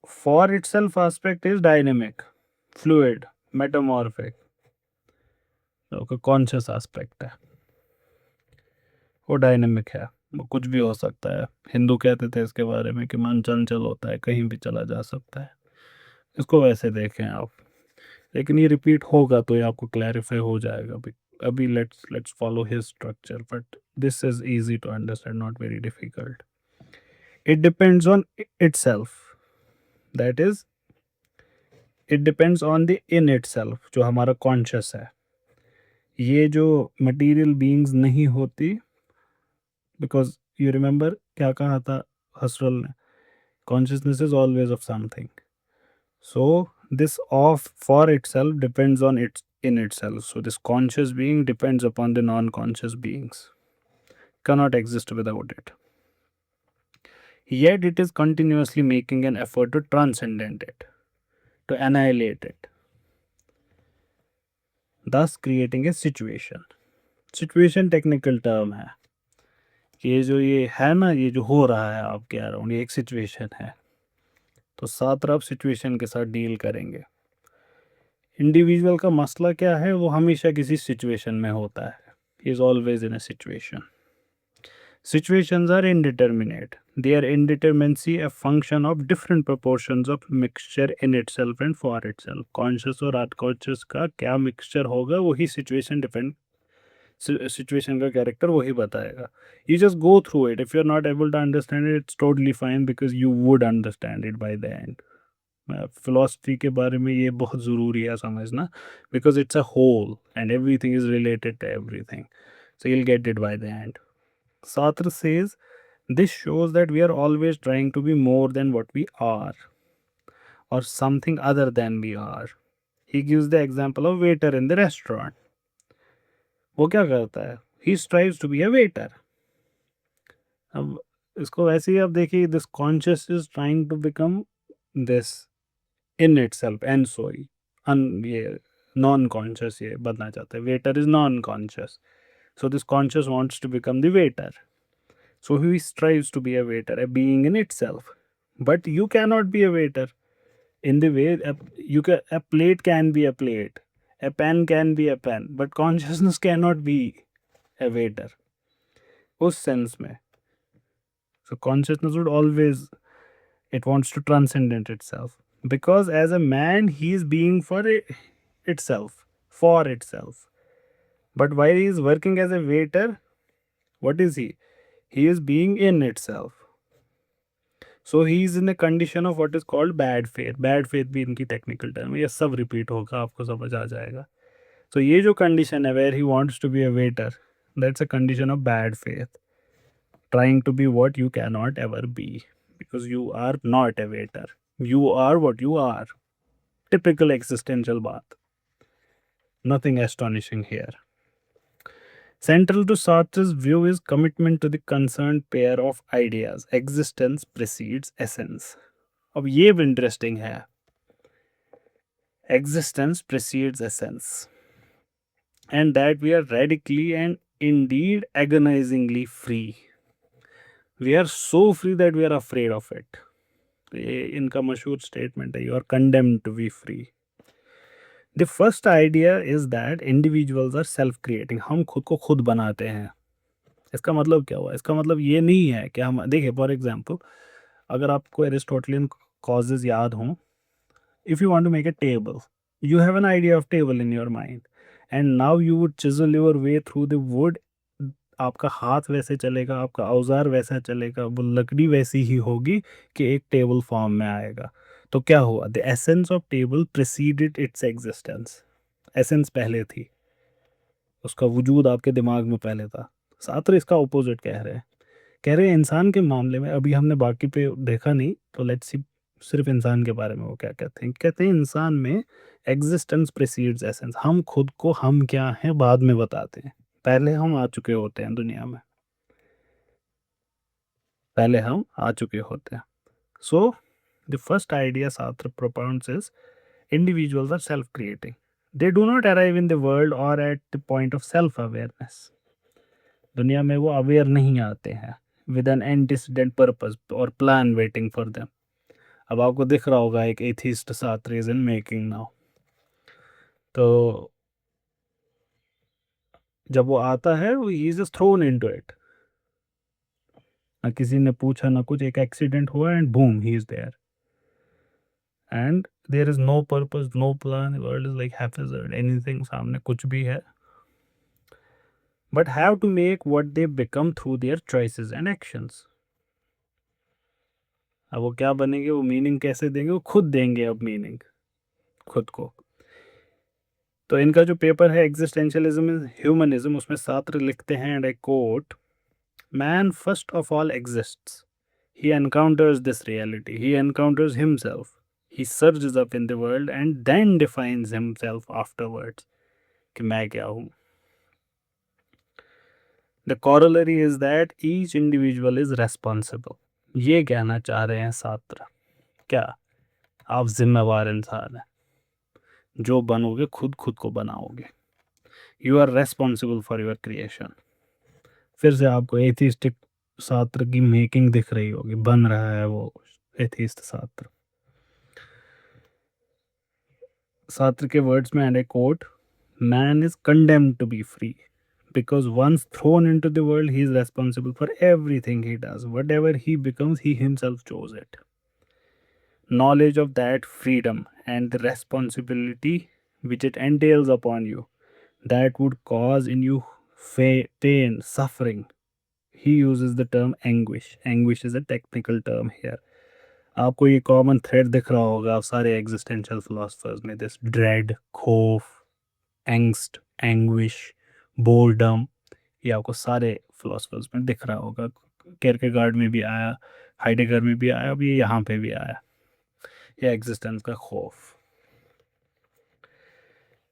for itself aspect is dynamic, fluid, metamorphic. Conscious aspect है, वो डायनेमिक है, वो कुछ भी हो सकता है। हिंदू कहते थे इसके बारे में कि मन चंचल होता है, कहीं भी चला जा सकता है। इसको वैसे देखें आप, लेकिन ये रिपीट होगा तो ये आपको क्लैरिफाई हो जाएगा। अभी अभी let's follow his structure, but this is easy to understand, not very difficult. It depends on itself, that is it depends on the in itself, जो हमारा कॉन्शियस है। ये जो मटेरियल बीइंग्स नहीं होती, बिकॉज यू रिमेंबर क्या कहा था हसरल ने, consciousness is always of something. So this of for itself depends on its in itself. So this conscious being depends upon the non-conscious beings. Cannot exist without it. Yet it is continuously making an effort to transcend it, to annihilate it, thus creating a situation. Situation technical term है। ये जो ये है ना, ये जो हो रहा है आपके अराउंड, ये एक सिचुएशन है। तो साथ आप सिचुएशन के साथ डील करेंगे। इंडिविजुअल का मसला क्या है, वो हमेशा किसी सिचुएशन में होता है, he is always in a situation. Situations are indeterminate. Their indeterminacy a function of different proportions of mixture in itself and for itself. Conscious और unconscious का क्या mixture होगा, वही situation depend, situation का character वही बताएगा। You just go through it. If you're not able to understand it, it's totally fine because you would understand it by the end. Philosophy के बारे में ये बहुत ज़रूरी है समझना, because it's a whole and everything is related to everything, so you'll get it by the end. Sartre says this shows that we are always trying to be more than what we are or something other than we are. He gives the example of waiter in the restaurant. वो क्या करता है, he strives to be a waiter. अब इसको वैसे ही आप देखिए, this conscious is trying to become this in itself and so ये नॉन कॉन्शियस ये बनना चाहता है, waiter is non conscious, so this conscious wants to become the waiter, so he strives to be a waiter, a being in itself. But you can not be a waiter in the way a plate can be a plate, a pen can be a pen, but consciousness cannot be a waiter उस sense में। so consciousness would always, it wants to transcend itself, because as a man he is being for itself, for itself. But while he is working as a waiter, what is he is being in itself. So he is in a condition of what is called bad faith. Bad faith भी इनकी technical term है, ये सब repeat होगा, आपको समझ आ जाएगा। So ये जो कंडीशन है where he wants to be a waiter, that's a condition of bad faith, trying to be what you cannot ever be, because you are not a waiter, you are what you are. Typical existential bath, nothing astonishing here. Central to Sartre's view is commitment to the concerned pair of ideas. Existence precedes essence. अब ये भी interesting है, existence precedes essence, and that we are radically and indeed agonizingly free. We are so free that we are afraid of it. ये इनका मशहूर statement है, you are condemned to be free. The first idea is that individuals are self creating, हम खुद को खुद बनाते हैं। इसका मतलब क्या हुआ, इसका मतलब ये नहीं है कि हम, देखिए फॉर एग्जांपल, अगर आपको एरिस्टोटलियन कॉजेज याद हों, if you want to make a table, you have an idea of table in your mind, and now you would chisel your way through the wood. आपका हाथ वैसे चलेगा, आपका औजार वैसा चलेगा, वो लकड़ी वैसी ही होगी कि एक टेबल फॉर्म में आएगा। तो क्या हुआ, the essence of table preceded its existence. Essence पहले थी, उसका वजूद आपके दिमाग में पहले था। साथ इसका ऑपोजिट कह रहे हैं इंसान के मामले में, अभी हमने बाकी पे देखा नहीं, तो लेट्स सी सिर्फ इंसान के बारे में वो क्या कहते हैं इंसान में एग्जिस्टेंस प्रेसीड्स एसेंस। हम खुद को हम क्या हैं बाद में बताते हैं, पहले हम आ चुके होते हैं दुनिया में, पहले हम आ चुके होते हैं। So the first idea Sartre propounds is individuals are self creating, they do not arrive in the world or at the point of self awareness. दुनिया में वो अवेयर नहीं आते हैं with an antecedent purpose or plan waiting for them. अब आपको दिख रहा होगा एक atheist Sartre is in making now. तो जब वो आता है वो he is just thrown into it, ना किसी ने पूछा ना कुछ, एक एक्सीडेंट हुआ and boom he is there, and there is no purpose, no plan, world is like haphazard, anything सामने कुछ भी है, but have to make what they become through their choices and actions. अब वो क्या बनेंगे, वो मीनिंग कैसे देंगे, वो खुद देंगे अब मीनिंग खुद को। तो इनका जो पेपर है एग्जिस्टेंशियलिज्म इज ह्यूमनिज्म, उसमें सात्र लिखते हैं, and I quote, man first of all exists, he encounters this reality, he encounters himself, he surges up in the world and then defines himself afterwards कि मैं क्या हूँ। The corollary is that each individual is responsible। ये कहना चाह रहे हैं छात्र, क्या आप जिम्मेवार इंसान हैं, जो बनोगे खुद खुद को बनाओगे, you are responsible for your creation. फिर से आपको एथिस्टिक छात्र की मेकिंग दिख रही होगी, बन रहा है वो एथिस्ट छात्र। छात्र के वर्ड्स में, and I quote, man is condemned to be free because once thrown into the world he is responsible for everything he does, whatever he becomes he himself chose it। Knowledge of that freedom and the responsibility which it entails upon you, that would cause in you pain, suffering, he uses the term anguish, anguish is a technical term here। आपको ये common thread दिख रहा होगा आप सारे existential philosophers में, this dread, खौफ, angst, anguish, boredom, ये आपको सारे फिलोसफर्स में दिख रहा होगा। केरकेगार्ड में भी आया, हाइडेगर में भी आया, अब ये यहाँ पे भी आया, ये एग्जिस्टेंस का खौफ।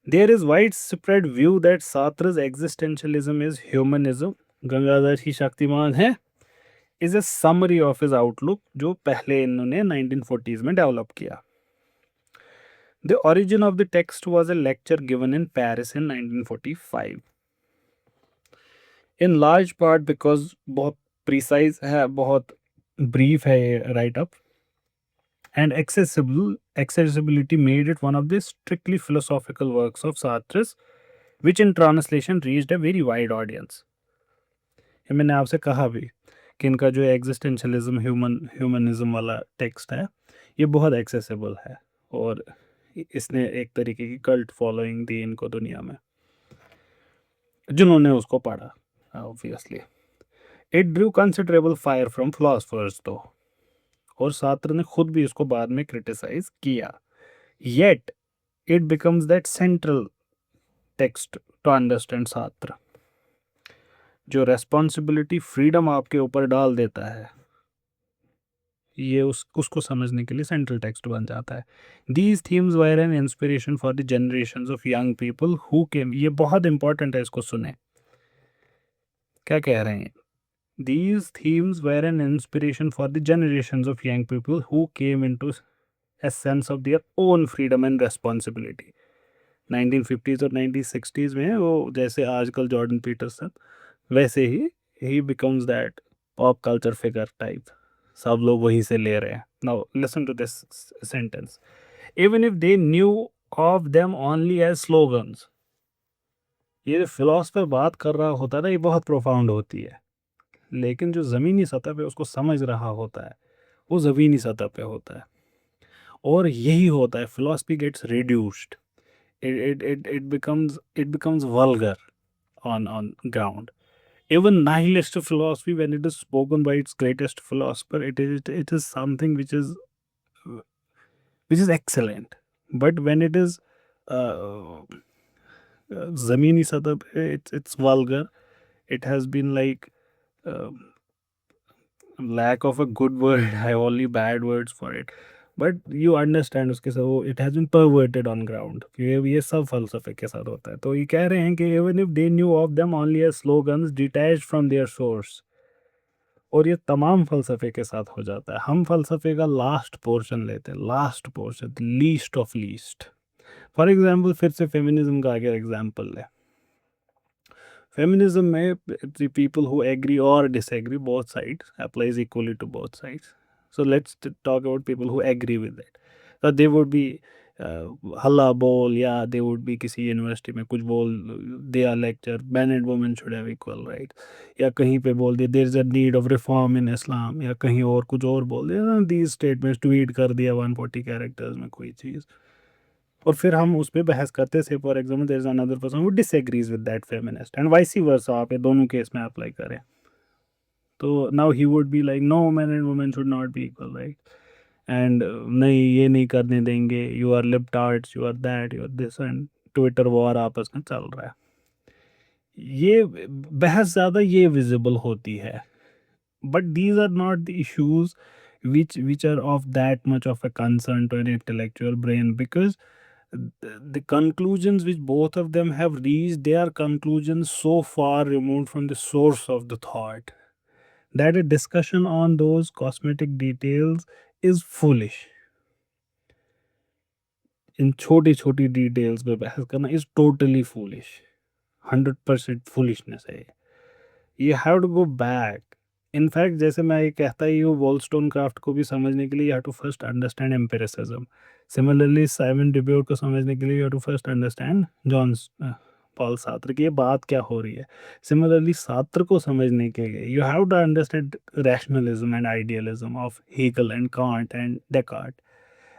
There is widespread view that Sartre's existentialism is humanism, Gangadhar ही शक्तिमान है, is a summary of his outlook, जो पहले इन्होंने 1940s में डेवलप किया। The origin of the text was a lecture given in Paris in 1945, in large part because बहुत precise है, बहुत brief है ये write up, and accessibility made it one of the strictly philosophical works of Sartre, which in translation reached a very wide audience। ये मैंने आपसे कहा भी कि इनका जो एग्जिस्टेंशलिज्म ह्यूमनिज्म वाला टेक्स्ट है ये बहुत एक्सेसिबल है, और इसने एक तरीके की कल्ट फॉलोइंग दी इनको दुनिया में, जिन्होंने उसको पढ़ा obviously. It Drew considerable fire from philosophers तो, और सात्र ने खुद भी इसको बाद में क्रिटिसाइज किया। Yet it becomes that central text to understand Sartre, जो रेस्पॉन्सिबिलिटी फ्रीडम आपके ऊपर डाल देता है, ये उसको समझने के लिए सेंट्रल टेक्स्ट बन जाता है। These themes were an inspiration for the generations of young people who came, ये बहुत इंपॉर्टेंट है, इसको सुने क्या कह रहे हैं। These themes were an inspiration for the generations of young people who came into a sense of their own freedom and responsibility। 1950s और 1960s में वो जैसे आजकल जॉर्डन पीटरसन, वैसे ही becomes that pop culture figure type, सब लोग वहीं से ले रहे हैं। Now listen to this sentence, even if they knew of them only as slogans। ये जो फिलोसफर बात कर रहा होता है ना, ये बहुत प्रोफाउंड होती है, लेकिन जो ज़मीनी सतह पे उसको समझ रहा होता है वो ज़मीनी सतह पे होता है, और यही होता है, philosophy gets reduced, it becomes vulgar on ground। Even nihilist philosophy, when it is spoken by its greatest philosopher, it is something which is excellent, but when it is uh, ज़मीनी सतह पे it's vulgar, it has been like uh, lack of a good word, I have only bad words for it, but you understand उसके साथ वो it has been perverted on ground, ये सब फलसफे के साथ होता है। तो ये कह रहे हैं कि even if they knew of them only as slogans detached from their source, और ये तमाम फलसफे के साथ हो जाता है। हम फलसफे का लास्ट पोर्शन लेते हैं, last portion, least of least. For example फिर से फेमिनिज्म का अगर एग्जाम्पल ले, फेमिनिज्म में the people who agree or disagree, both sides applies equally to both sides। So let's talk about people who agree with that. So they would be हल्ला बोल, या they would be किसी university में कुछ बोल दिया lecture, man and women should have equal right, या कहीं पे बोल दिया there is a need of reform in Islam, या कहीं और कुछ और बोल दिया, दीज स्टेटमेंट्स ट्वीट कर दिया 140 कैरेक्टर्स में कोई चीज़, और फिर हम उस पर बहस करते से for example there is another person who disagrees with that feminist and vice versa, आप ये दोनों केस में अप्लाई करें, तो now he would be like no, man and women should not be equal right, and नहीं ये नहीं करने देंगे, you are libtards, you are that, you are this, and Twitter war आपस में चल रहा है। ये बहस ज़्यादा ये विजिबल होती है, but these are not the issues which are of that much of a concern to an intellectual brain, because the conclusions which both of them have reached, they are conclusions so far removed from the source of the thought that a discussion on those cosmetic details is foolish. इन छोटी छोटी details पे बहस करना is totally foolish, 100% foolishness है। You have to go back. In fact जैसे मैं ये कहता ही हूँ, वॉलस्टोन क्राफ्ट को भी समझने के लिए you have to first understand empiricism. Similarly Simone de Beauvoir को समझने के लिए you have to first understand Jean Paul Sartre की ये बात क्या हो रही है। सिमिलरली सात्र को समझने के लिए you have to understand rationalism and idealism of Hegel and Kant and Descartes,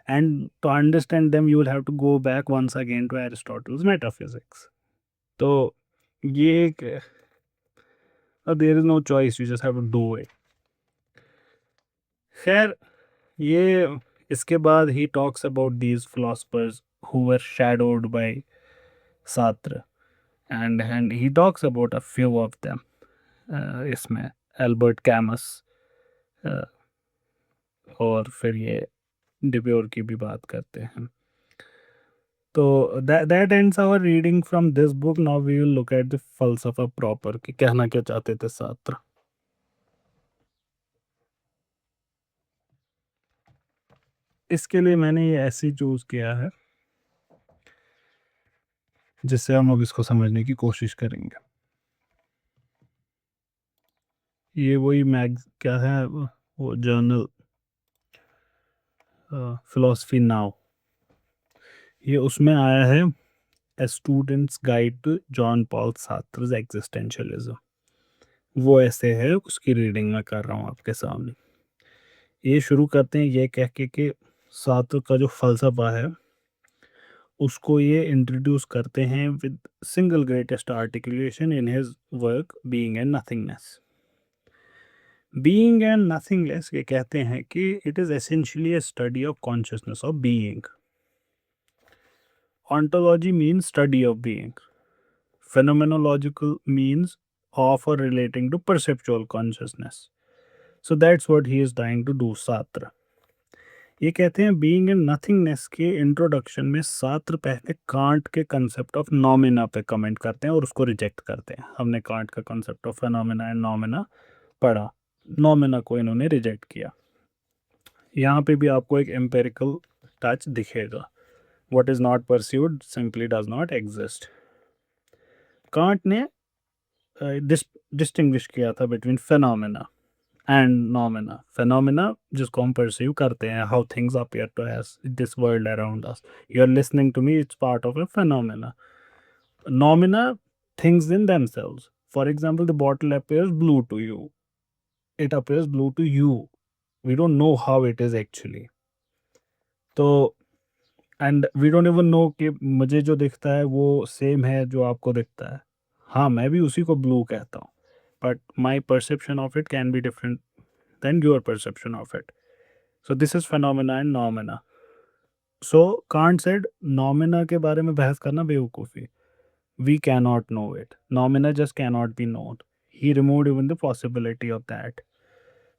and to understand them you will have to go back once again to Aristotle's metaphysics. तो ये एक there is no choice, you just have to do it. खैर ये इसके बाद he talks about these philosophers who were shadowed by Sartre, and he talks about a few of them. इसमें Albert कैमस और फिर ये डिब्योर की भी बात करते हैं। तो that ends our reading from this book. Now we will look at the falsafa proper, कि कहना क्या चाहते थे सात्र। इसके लिए मैंने ये ऐसी चूज किया है जिससे हम अब इसको समझने की कोशिश करेंगे। ये वही क्या है वो जर्नल फिलोसफी नाउ, ये उसमें आया है a students guide to Jean Paul Sartre's existentialism. वो ऐसे है, उसकी रीडिंग मैं कर रहा हूँ आपके सामने। ये शुरू करते हैं ये कह के कि सात्र का जो फलसफा है उसको ये इंट्रोड्यूस करते हैं with single greatest articulation in his work being and nothingness. Being and nothingness ये कहते हैं कि it is essentially a study of consciousness of being. Ontology means study of being. Phenomenological means of or relating to perceptual consciousness. So that's what he is trying to do, Sartre. ये कहते हैं being and nothingness के introduction में Sartre पहले can't के concept of नॉमिना पे comment करते हैं और उसको रिजेक्ट करते हैं। हमने कांट का कंसेप्ट ऑफ फेनोमेना एंड नॉमिना पढ़ा, नॉमिना को इन्होंने रिजेक्ट किया। यहाँ पे भी आपको एक एम्पेरिकल टच दिखेगा। What is not pursued simply does not exist. Kant ने डिस्टिंग्विश किया था between phenomena and noumena. Phenomena जिसको हम परसीव करते हैं, how things appear to us, this world around us, you are listening to me, it's part of a phenomena. Noumena, things in themselves. For example, the bottle appears blue to you. It appears blue to you. We don't know how it is actually. तो and we don't even know कि मुझे जो दिखता है वो same है जो आपको दिखता है। हाँ, मैं भी उसी को ब्लू कहता हूँ, but my perception of it can be different than your perception of it. So this is phenomena and noumena. So Kant said noumena के बारे में बहस करना बेवकूफ़ी। We can not know it, noumena just can not be known. He removed even the possibility of that.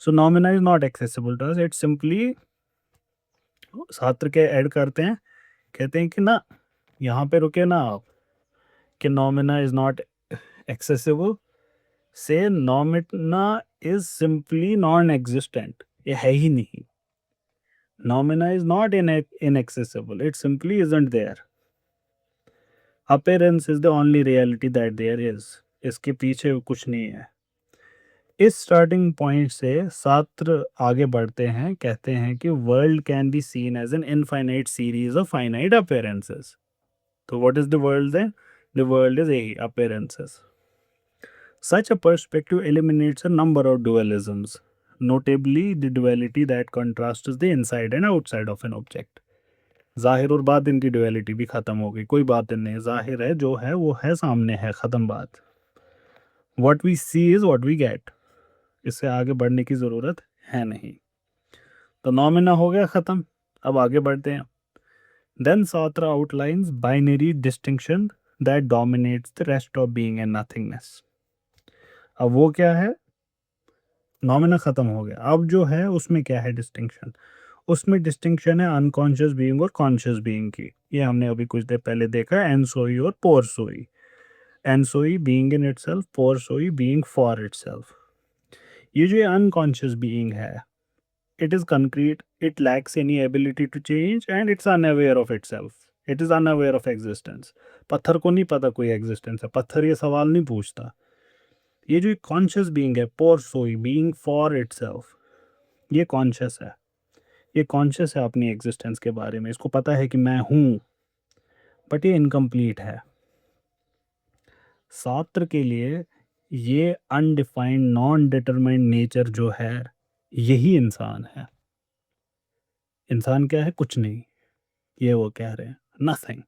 So noumena is not accessible to us, it simply छात्र के add करते हैं, कहते हैं कि ना यहाँ पे रुके ना आप, कि नॉमिना is not accessible, so noumena is simply non existent, ये है ही नहीं। Noumena is not inaccessible, it simply isn't there. Appearance is the only reality that there is. इसके पीछे कुछ नहीं है। इस स्टार्टिंग पॉइंट से छात्र आगे बढ़ते हैं, कहते हैं कि world can be seen as an infinite series of finite appearances. तो what is the world then? The world is a appearances. Such a perspective eliminates a number of dualisms, notably the duality that contrasts the inside and outside of an object. जाहिर और बातिन की duality भी खत्म हो गई, कोई बातिन नहीं, जाहिर है जो है वो है, सामने है, खत्म बात। What we see is what we get, इससे आगे बढ़ने की जरूरत है नहीं। तो नॉमिना हो गया खत्म, अब आगे बढ़ते हैं। Then Sartre outlines binary distinction that dominates the rest of being and nothingness. अब वो क्या है? नॉमिना खत्म हो गया, अब जो है उसमें क्या है डिस्टिंक्शन? उसमें डिस्टिंक्शन है अनकॉन्शियस बीइंग और कॉन्शियस बीइंग की। ये हमने अभी कुछ देर पहले देखा, एनसोई और pour soi. En soi being in itself, pour soi being for itself. ये जो अनकॉन्शियस बीइंग है, it is concrete, it lacks any ability to change and it's unaware of itself, it is unaware of existence. पत्थर को नहीं पता कोई existence है, पत्थर ये सवाल नहीं पूछता। ये जो कॉन्शियस बीइंग है, पोरसोई बीइंग फॉर इटसेल्फ, ये कॉन्शियस है, ये कॉन्शियस है अपनी एग्जिस्टेंस के बारे में, इसको पता है कि मैं हूँ, बट ये इनकम्प्लीट है। सात्र के लिए ये अनडिफाइंड नॉन डिटरमाइंड नेचर जो है, यही इंसान है। इंसान क्या है? कुछ नहीं, ये वो कह रहे हैं नथिंग।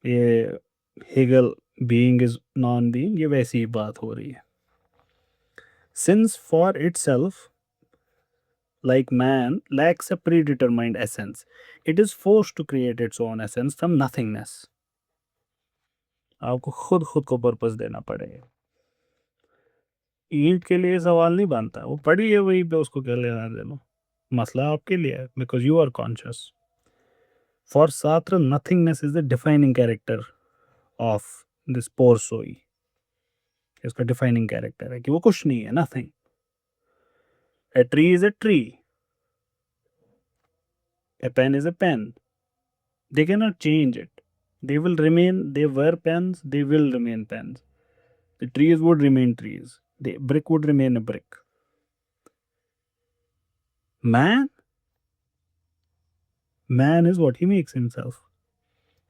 ये Hegel being is non being, ये वैसी ही बात हो रही है। Since for itself like man lacks a predetermined essence, it is forced to create its own essence from nothingness. आपको खुद खुद को पर्पस देना पड़ेगा। ईंट के लिए सवाल नहीं बनता, वो पड़ी है वहीं पे, उसको क्या लेना देना। मसला आपके लिए है, because you are conscious. For Sartre nothingness is the defining character of this pour soi. इसका डिफाइनिंग कैरेक्टर है कि वो कुछ नहीं है, nothing. A tree is a tree, a pen is a pen, they cannot change it, they will remain, they were pens, they will remain pens. The trees would remain trees, the brick would remain a brick. Man, man is what he makes himself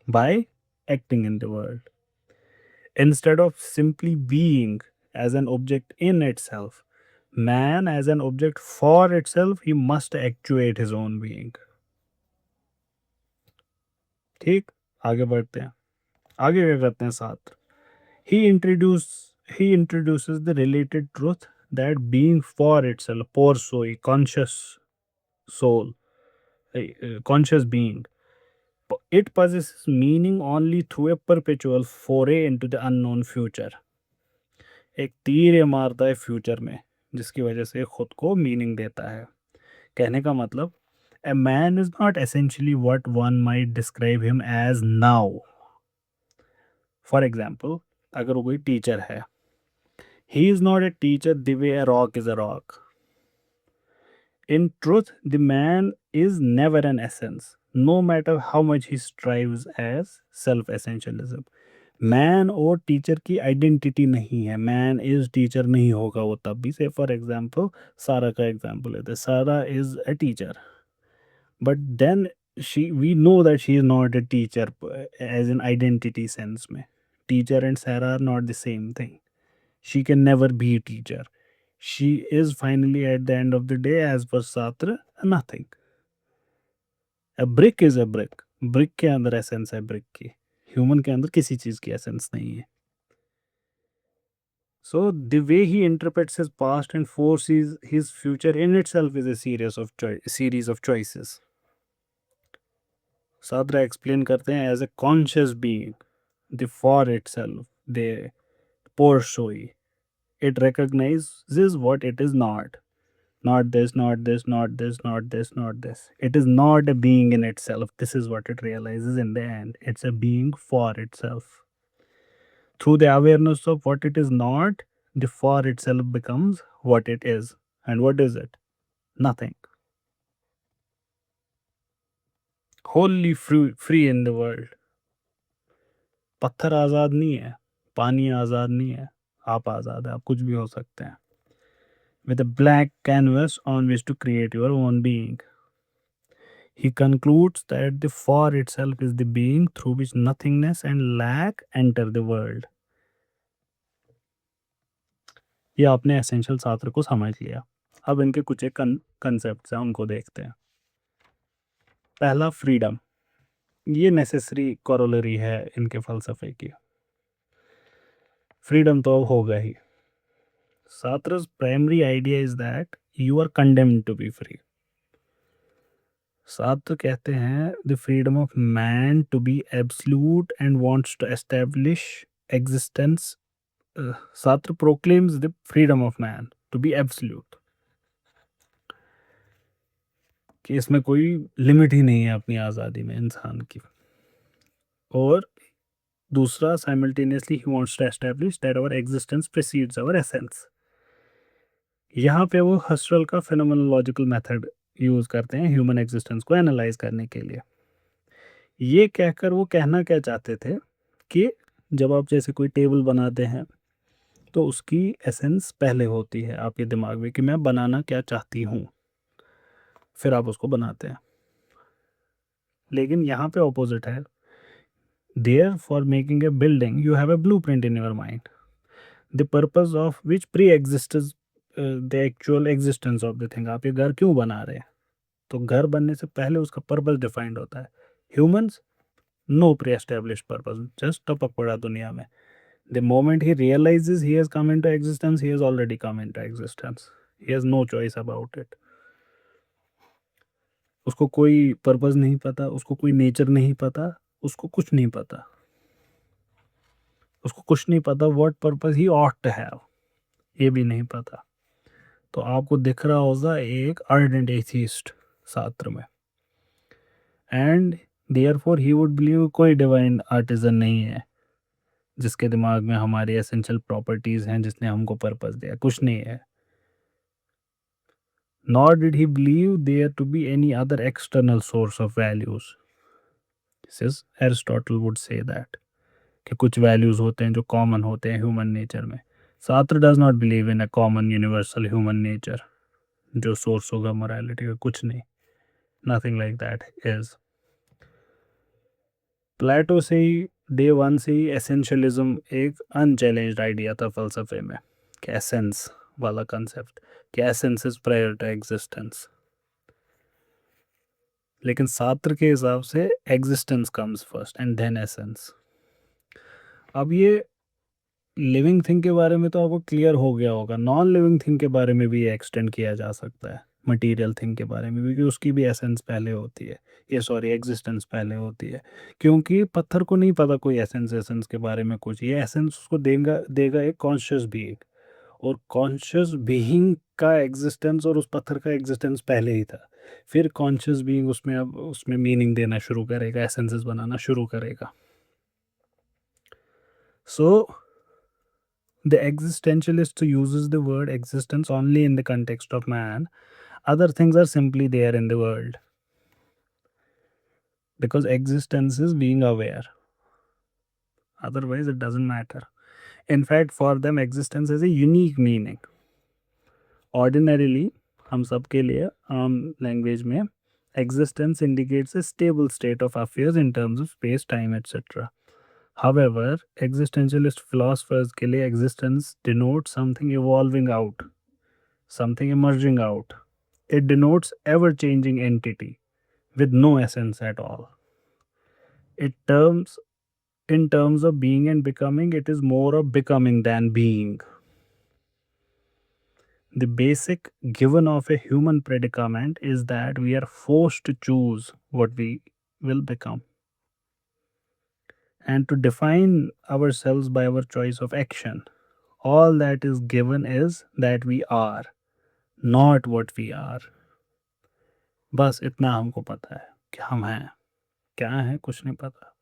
by acting in the world. Instead of simply being as an object in itself, man as an object for itself, he must actuate his own being. ठीक, आगे बढ़ते हैं। आगे क्या करते हैं साथ? he introduce he introduces the related truth that being for itself, porsoi, conscious soul, conscious being, it possesses meaning only through a perpetual foray into the unknown future. एक तीर ये मारता है फ्यूचर में, जिसकी वजह से खुद को मीनिंग देता है। कहने का मतलब, a man is not essentially what one might describe him as now. For example, अगर वो कोई टीचर है, he is not a teacher the way a rock is a rock. In truth, the man is never an essence, no matter how much he strives as self essentialism. Man और teacher की identity नहीं है, man is teacher नहीं होगा वो तब भी। से फॉर एग्जाम्पल सारा का एग्जाम्पल लेते हैं, Sarah is a teacher, but then she we know that she is not a teacher as an identity sense में। Teacher and Sarah are not the same thing, she can never be a teacher. She is finally at the end of the day, as per Satra, nothing. A brick is a brick. Brick के अंदर essence है brick की, human के अंदर किसी चीज की essence नहीं है। So the way he interprets his past and foresees his future in itself is a series of choices. Sartre explain करते हैं as a conscious being, the for itself, the pour soi, it recognizes what it is not. Not this, not this, not this, not this, not this. It is not a being in itself. This is what it realizes in the end. It's a being for itself. Through the awareness of what it is not, the for itself becomes what it is. And what is it? Nothing. Wholly free in the world. पत्थर आज़ाद नहीं है, पानी आज़ाद नहीं है, आप आज़ाद हैं, आप कुछ भी हो सकते हैं। With a blank canvas on which to create your own being. He concludes that the for itself is the being through which nothingness and lack enter the world. ये आपने एसेंशियल शास्त्र को समझ लिया। अब इनके कुछ एक कंसेप्ट हैं, उनको देखते हैं। पहला, फ्रीडम। ये नेसेसरी कॉरोलरी है इनके फलसफे की। फ्रीडम तो अब होगा ही। Sartre's primary idea is that you are condemned to be free. Sartre कहते हैं the freedom of man to be absolute and wants to establish existence. Sartre proclaims the freedom of man to be absolute, कि इसमें कोई limit ही नहीं है अपनी आज़ादी में इंसान की। और दूसरा, simultaneously he wants to establish that our existence precedes our essence. यहाँ पे वो हस्टल का फेनोमेनोलॉजिकल मेथड यूज़ करते हैं ह्यूमन एग्जिस्टेंस को एनालाइज करने के लिए। ये कहकर वो कहना क्या चाहते थे कि जब आप जैसे कोई टेबल बनाते हैं तो उसकी एसेंस पहले होती है आपके दिमाग में कि मैं बनाना क्या चाहती हूँ, फिर आप उसको बनाते हैं। लेकिन यहाँ पे ऑपोजिट है। Therefore making a building you have a blueprint in your mind, the purpose of which pre existence the actual existence of the thing. आप ये घर क्यों बना रहे हैं, तो घर बनने से पहले उसका पर्पस डिफाइंड होता है। Humans, no pre establish purpose, just टपक पड़ा दुनिया में। The moment he realizes he has come into existence, he has already come into existence. He has no choice about it. उसको कोई पर्पस नहीं पता, उसको कोई नेचर नहीं पता, उसको कुछ नहीं पता। उसको कुछ नहीं पता what purpose he ought to have, ये भी नहीं पता। तो आपको दिख रहा होगा एक ardent atheist शास्त्र में, and therefore he would believe कोई divine artisan नहीं है जिसके दिमाग में हमारी एसेंशियल प्रॉपर्टीज हैं, जिसने हमको पर्पस दिया, कुछ नहीं है। Nor did he believe there to be any other external source of values. This is Aristotle would say that कि कुछ वैल्यूज होते हैं जो कॉमन होते हैं ह्यूमन नेचर में। Sartre does not believe in a common universal human nature जो source होगा मोरालिटी का, कुछ नहीं। Nothing like that is. Plato से ही डे वन से ही एसेंशियलिज्म एक अनचैलेंज्ड आइडिया था फलसफे में, कि एसेंस वाला कंसेप्ट, कि essence is prior to existence. लेकिन सात्र के हिसाब से existence comes first and then essence. अब ये लिविंग थिंग के बारे में तो आपको क्लियर हो गया होगा, नॉन लिविंग थिंग के बारे में भी ये एक्सटेंड किया जा सकता है, मटेरियल थिंग के बारे में भी, क्योंकि उसकी भी एसेंस पहले होती है, ये सॉरी एग्जिस्टेंस पहले होती है। क्योंकि पत्थर को नहीं पता कोई एसेंस के बारे में कुछ, ये एसेंस उसको देगा देगा एक कॉन्शियस बीइंग, और कॉन्शियस बीइंग का एग्जिस्टेंस और उस पत्थर का एग्जिस्टेंस पहले ही था। फिर कॉन्शियस बीइंग उसमें अब उसमें मीनिंग देना शुरू करेगा, एसेंसेस बनाना शुरू करेगा। सो the existentialist uses the word existence only in the context of man. Other things are simply there in the world, because existence is being aware. Otherwise, it doesn't matter. In fact, for them, existence has a unique meaning. Ordinarily, हम सबके लिए आम language में existence indicates a stable state of affairs in terms of space, time, etc. However, existentialist philosophers के लिए existence denotes something evolving out, something emerging out. It denotes ever-changing entity with no essence at all. In terms of being and becoming, it is more of becoming than being. The basic given of a human predicament is that we are forced to choose what we will become, and to define ourselves by our choice of action. All that is given is that we are, not what we are. बस इतना हमको पता है कि हम हैं, क्या है कुछ नहीं पता।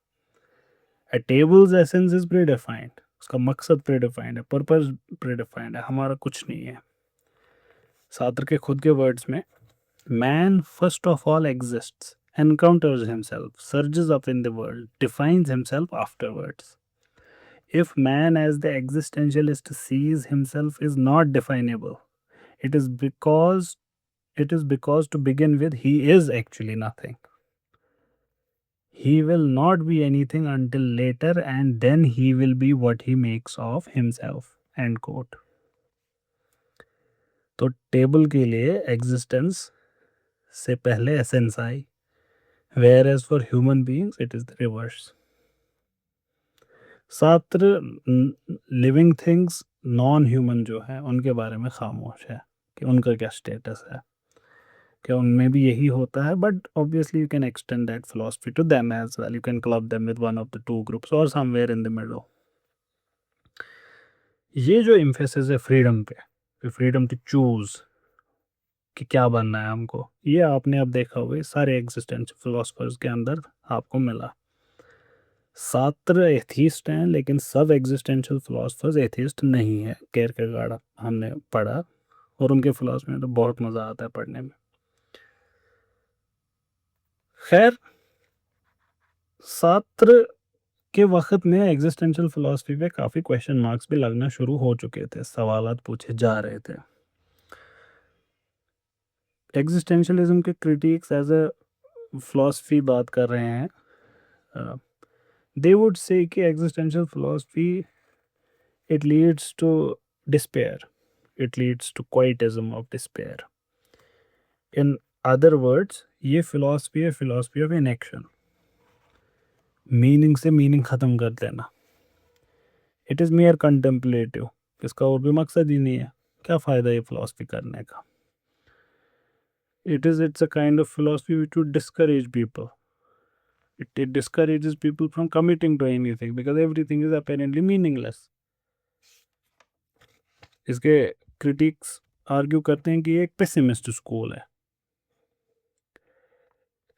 A table's essence is predefined, उसका मकसद प्रीडिफाइंड है, पर्पस प्रीडिफाइंड है, हमारा कुछ नहीं है। सात्र के खुद के वर्ड्स में, man first of all exists, encounters himself, surges up in the world, defines himself afterwards. If man as the existentialist sees himself is not definable, it is because to begin with he is actually nothing. He will not be anything until later, and then he will be what he makes of himself. End quote. तो table के लिए existence से पहले essence आई, whereas for human beings it is the reverse. छात्र living things non human जो है उनके बारे में खामोश है कि उनका क्या स्टेटस है, कि उनमें भी यही होता है. But obviously you can extend that philosophy to them as well. You can club them with one of the two groups और समवेयर इन द मिडल. ये जो इम्फेसिस है फ्रीडम पे, फ्रीडम टू चूज कि क्या बनना है हमको, ये आपने अब देखा होगा ये सारे एग्जिस्टेंशियल फिलोसफर्स के अंदर आपको मिला. छात्र एथीस्ट हैं लेकिन सब एग्जिस्टेंशियल फिलोसफर्स एथीस्ट नहीं है. केरकेगार्ड हमने पढ़ा और उनके फिलोसफी में तो बहुत मज़ा आता है पढ़ने में. खैर, छात्र के वक्त में एग्जिस्टेंशियल फिलोसफी पे काफ़ी क्वेश्चन मार्क्स भी लगना शुरू हो चुके थे, सवालात पूछे जा रहे थे. एग्जिस्टेंशियलिज्म के क्रिटिक्स एज अ फिलोसफी बात कर रहे हैं. दे वुड से कि existential philosophy it leads to despair, it leads to quietism of despair. In other words, ये फिलोसफी ऑफ इनएक्शन, मीनिंग से मीनिंग ख़त्म कर देना. इट इज़ मेयर कंटेम्पलेटिव, इसका और भी मकसद ही नहीं है. क्या फ़ायदा ये फिलोसफी करने का. It's a kind of philosophy which would discourage people. It discourages people from committing to anything because everything is apparently meaningless. इसके critics argue करते हैं कि ये एक pessimist school है,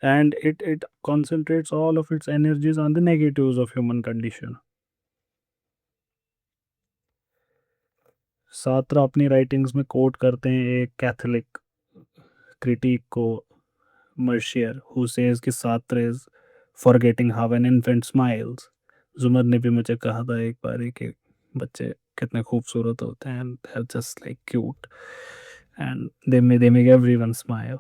and it concentrates all of its energies on the negatives of human condition. Sartre अपनी writings में quote करते हैं एक कैथोलिक क्रिटिक को, मर्शियर, हु सेज कि Sartre is forgetting how an infant smiles. जुमर ने भी मुझे कहा था एक बार कि बच्चे कितने खूबसूरत होते हैं, and they are just like cute and they make everyone smile.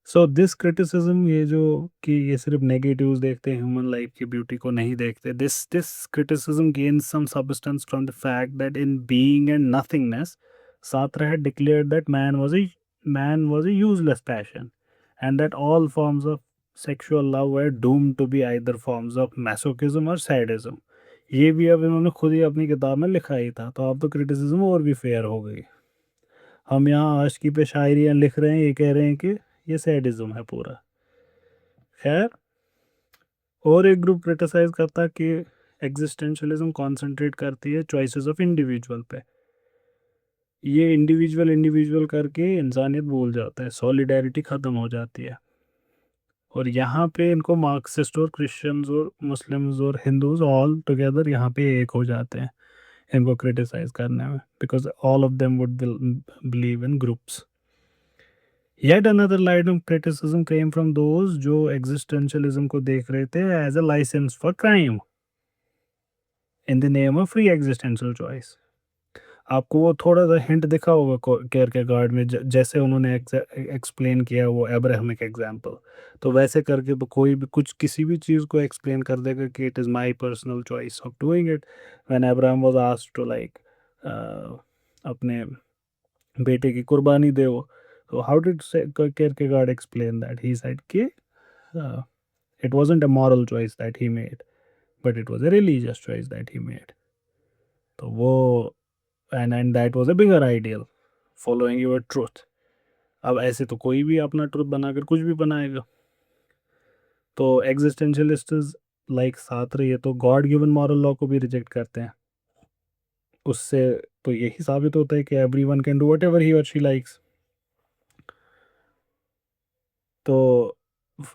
So this criticism, ये जो कि ये सिर्फ नेगेटिव्स देखते हैं, ह्यूमन लाइफ की ब्यूटी को नहीं देखते, this criticism gains some substance from the fact that in being and nothingness Sartre had declared that man was a useless passion, and that all forms of sexual love were doomed to be either forms of masochism or sadism. ये भी अब इन्होंने खुद ही अपनी किताब में लिखा ही था, तो अब तो क्रिटिसिज्म और भी फेयर हो गई. हम यहाँ आशिकी पे शायरियाँ लिख रहे हैं, ये कह रहे हैं कि ये सैडिज्म है पूरा. खैर, और एक ग्रुप क्रिटिसाइज करता कि एग्जिस्टेंशलिज्म कॉन्सेंट्रेट करती है चॉइसेस ऑफ इंडिविजुअल पे. ये इंडिविजुअल करके इंसानियत भूल जाता है, सॉलिडेरिटी ख़त्म हो जाती है. और यहाँ पे इनको मार्क्सिस्ट और क्रिश्चियंस और मुस्लिम्स और हिंदूज ऑल टुगेदर यहाँ पे एक हो जाते हैं इनको क्रिटिसाइज करने में, because all of them would believe in groups. Yet another line of criticism came from those जो एग्जिस्टेंशियलिज्म को देख रहे थे as a licence for crime in the name of free existential choice. आपको वो थोड़ा सा हिंट दिखा होगा केरकेगार्ड में, जैसे उन्होंने एक्सप्लेन किया वो एब्राहमिक एग्जाम्पल, तो वैसे करके तो कोई भी कुछ किसी भी चीज़ को एक्सप्लेन कर देगा कि it is my personal choice of doing it. When Abraham was asked to like अपने बेटे की कुर्बानी दे वो, तो how did Kierkegaard explain that. He said कि it wasn't a moral choice that he made, but it was a religious choice that he made. तो वो and that was a bigger ideal, following your truth. अब ऐसे तो कोई भी अपना truth बनाकर कुछ भी बनाएगा. तो एग्जिस्टेंशियलिस्ट्स लाइक सात्र ये तो गॉड गिवन मॉरल लॉ को भी रिजेक्ट करते हैं. उससे तो यही साबित होता है कि everyone can do whatever he और शी लाइक्स. तो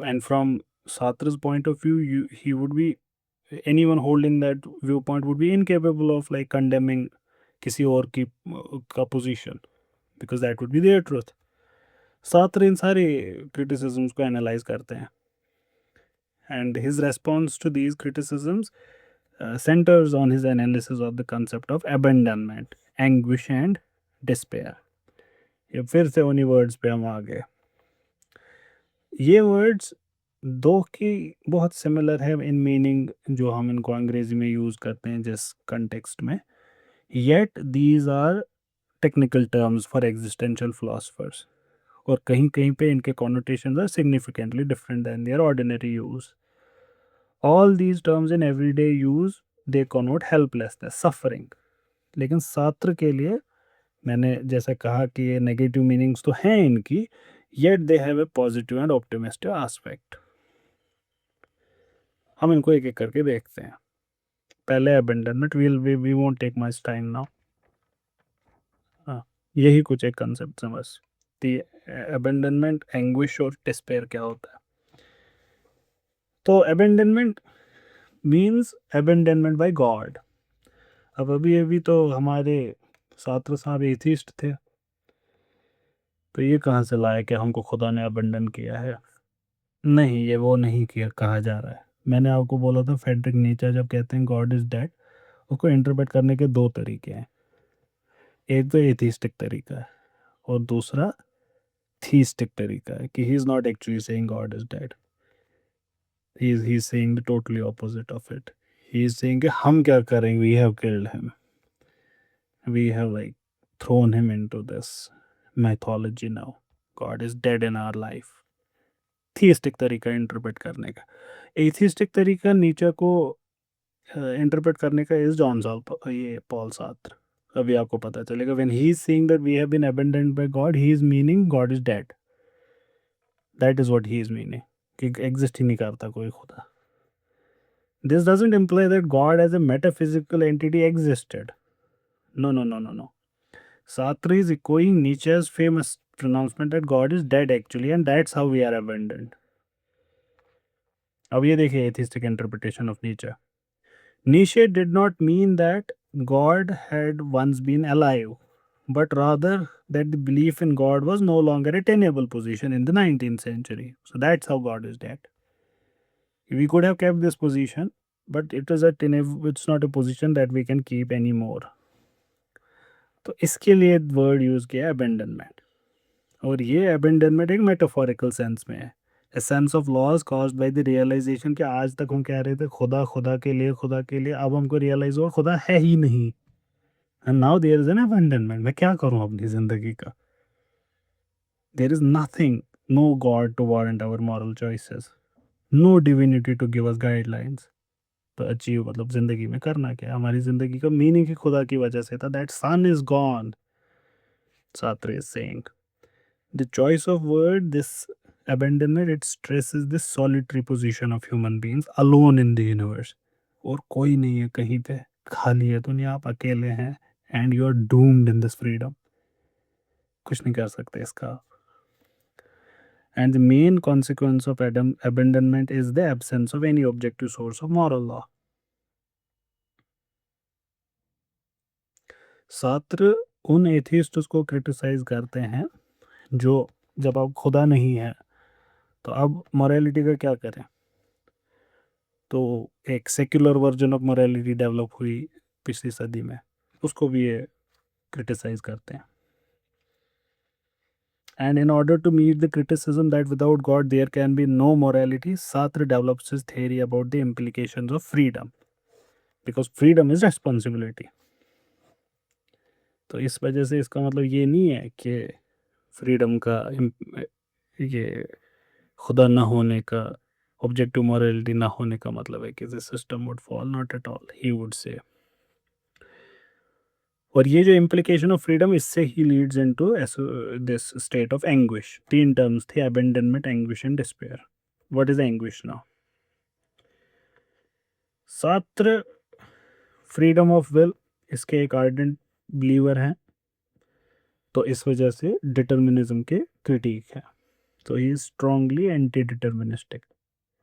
and from Sartre's point of view, he would be, anyone holding that viewpoint would be incapable of like condemning किसी और की का position, because that would be their truth. Sartre इन सारे criticisms को analyse करते हैं, and his response to these criticisms centers on his analysis of the concept of abandonment, anguish and despair. ये फिर से उन्हीं वर्ड्स पे हम आ गए. ये वर्ड्स दो की बहुत सिमिलर है इन मीनिंग जो हम इनको अंग्रेजी में यूज़ करते हैं जिस कंटेक्स्ट में, yet these are technical terms for existential philosophers, और कहीं कहीं पे इनके connotations are significantly different than their ordinary use. All these terms in everyday use they connote helplessness, suffering. लेकिन सात्र के लिए मैंने जैसा कहा कि ये नेगेटिव मीनिंग्स तो हैं इनकी, yet they have a positive and optimistic aspect. हम इनको एक एक करके देखते हैं. पहले abandonment, we won't take much time now. हाँ, यही कुछ एक कंसेप्ट है बस. अबेंडनमेंट, एंग्विश और डिस्पेयर क्या होता है. तो abandonment means abandonment by God. अब अभी अभी तो हमारे छात्र साहब एथिस्ट थे, तो ये कहाँ से लाया कि हमको खुदा ने अबेंडन किया है. नहीं, ये वो नहीं किया कहा जा रहा है. मैंने आपको बोला था फ्रेडरिक नीचे जब कहते हैं गॉड इज डेड, उसको इंटरप्रेट करने के दो तरीके हैं. एक तो एथिस्टिक तरीका है और दूसरा थीस्टिक तरीका है कि he is not actually saying God is dead. He is saying the totally opposite of it. He is saying कि हम क्या करेंगे, we have killed him, we have like thrown him into this mythology now. God is dead in our life. Theistic तरीका interpret करने का. Atheistic तरीका नीचे को इंटरप्रेट करने का इज जॉन साल, ये पॉल सात्र. अभी आपको पता चलेगा when he is saying that we have been abandoned by God, he is meaning God is dead. That is what he is meaning, कि एग्जिस्ट ही नहीं करता कोई खुदा. This doesn't imply that God as a metaphysical entity existed. No no no no no. Sartre is echoing Nietzsche's famous pronouncement that God is dead actually, and that's how we are abandoned. अब ये देखिए atheistic interpretation of Nietzsche. Nietzsche did not mean that God had once been alive, but rather that the belief in God was no longer a tenable position in the 19th century. So that's how God is dead. We could have kept this position, but it's not a position that we can keep anymore. तो इसके लिए word use किया abandonment. और ये abandonment एक metaphorical sense में है. A sense of loss caused by the realisation कि आज तक हम कह रहे थे खुदा खुदा के लिए खुदा के लिए, अब हमको रियलाइज हुआ खुदा है ही नहीं. And now there is an abandonment. मैं क्या करूं अपनी जिंदगी का. There is nothing, no God to warrant our moral choices, no divinity to give us guidelines. तो अचीव मतलब जिंदगी में करना क्या. हमारी जिंदगी का मीनिंग ही खुदा की वजह से था. That sun is gone, Sartre is saying. The choice of word, this abandonment, it stresses the solitary position of human beings alone in the universe. और कोई नहीं है कहीं पे, खाली है दुनिया, आप अकेले हैं. And you are doomed in this freedom. कुछ नहीं कर सकते इसका. And the main consequence of abandonment is the absence of any objective source of moral law. Sartre उन एथिस्ट्स को क्रिटिसाइज करते हैं जो जब अब खुदा नहीं है तो अब मॉरेलिटी का क्या करें. तो एक secular version of morality develop हुई पिछली सदी में, उसको भी ये क्रिटिसाइज करते हैं. And in order to meet the criticism that without God there can be no morality, Sartre develops his theory about the implications of freedom, because freedom is responsibility. तो इस वजह से इसका मतलब ये नहीं है कि फ्रीडम का ये खुदा ना होने का, ऑब्जेक्टिव मॉरलिटी ना होने का मतलब है कि this system would fall. Not at all, he would say. और ये जो इम्प्लीकेशन ऑफ फ्रीडम, इससे ही leads into this state of anguish. तीन टर्म्स थे, abandonment, anguish and despair. What is anguish now. Sartre freedom of will इसके एक ardent believer हैं, तो इस वजह से डिटर्मिनिज्म के क्रिटिक है. तो he is strongly anti deterministic.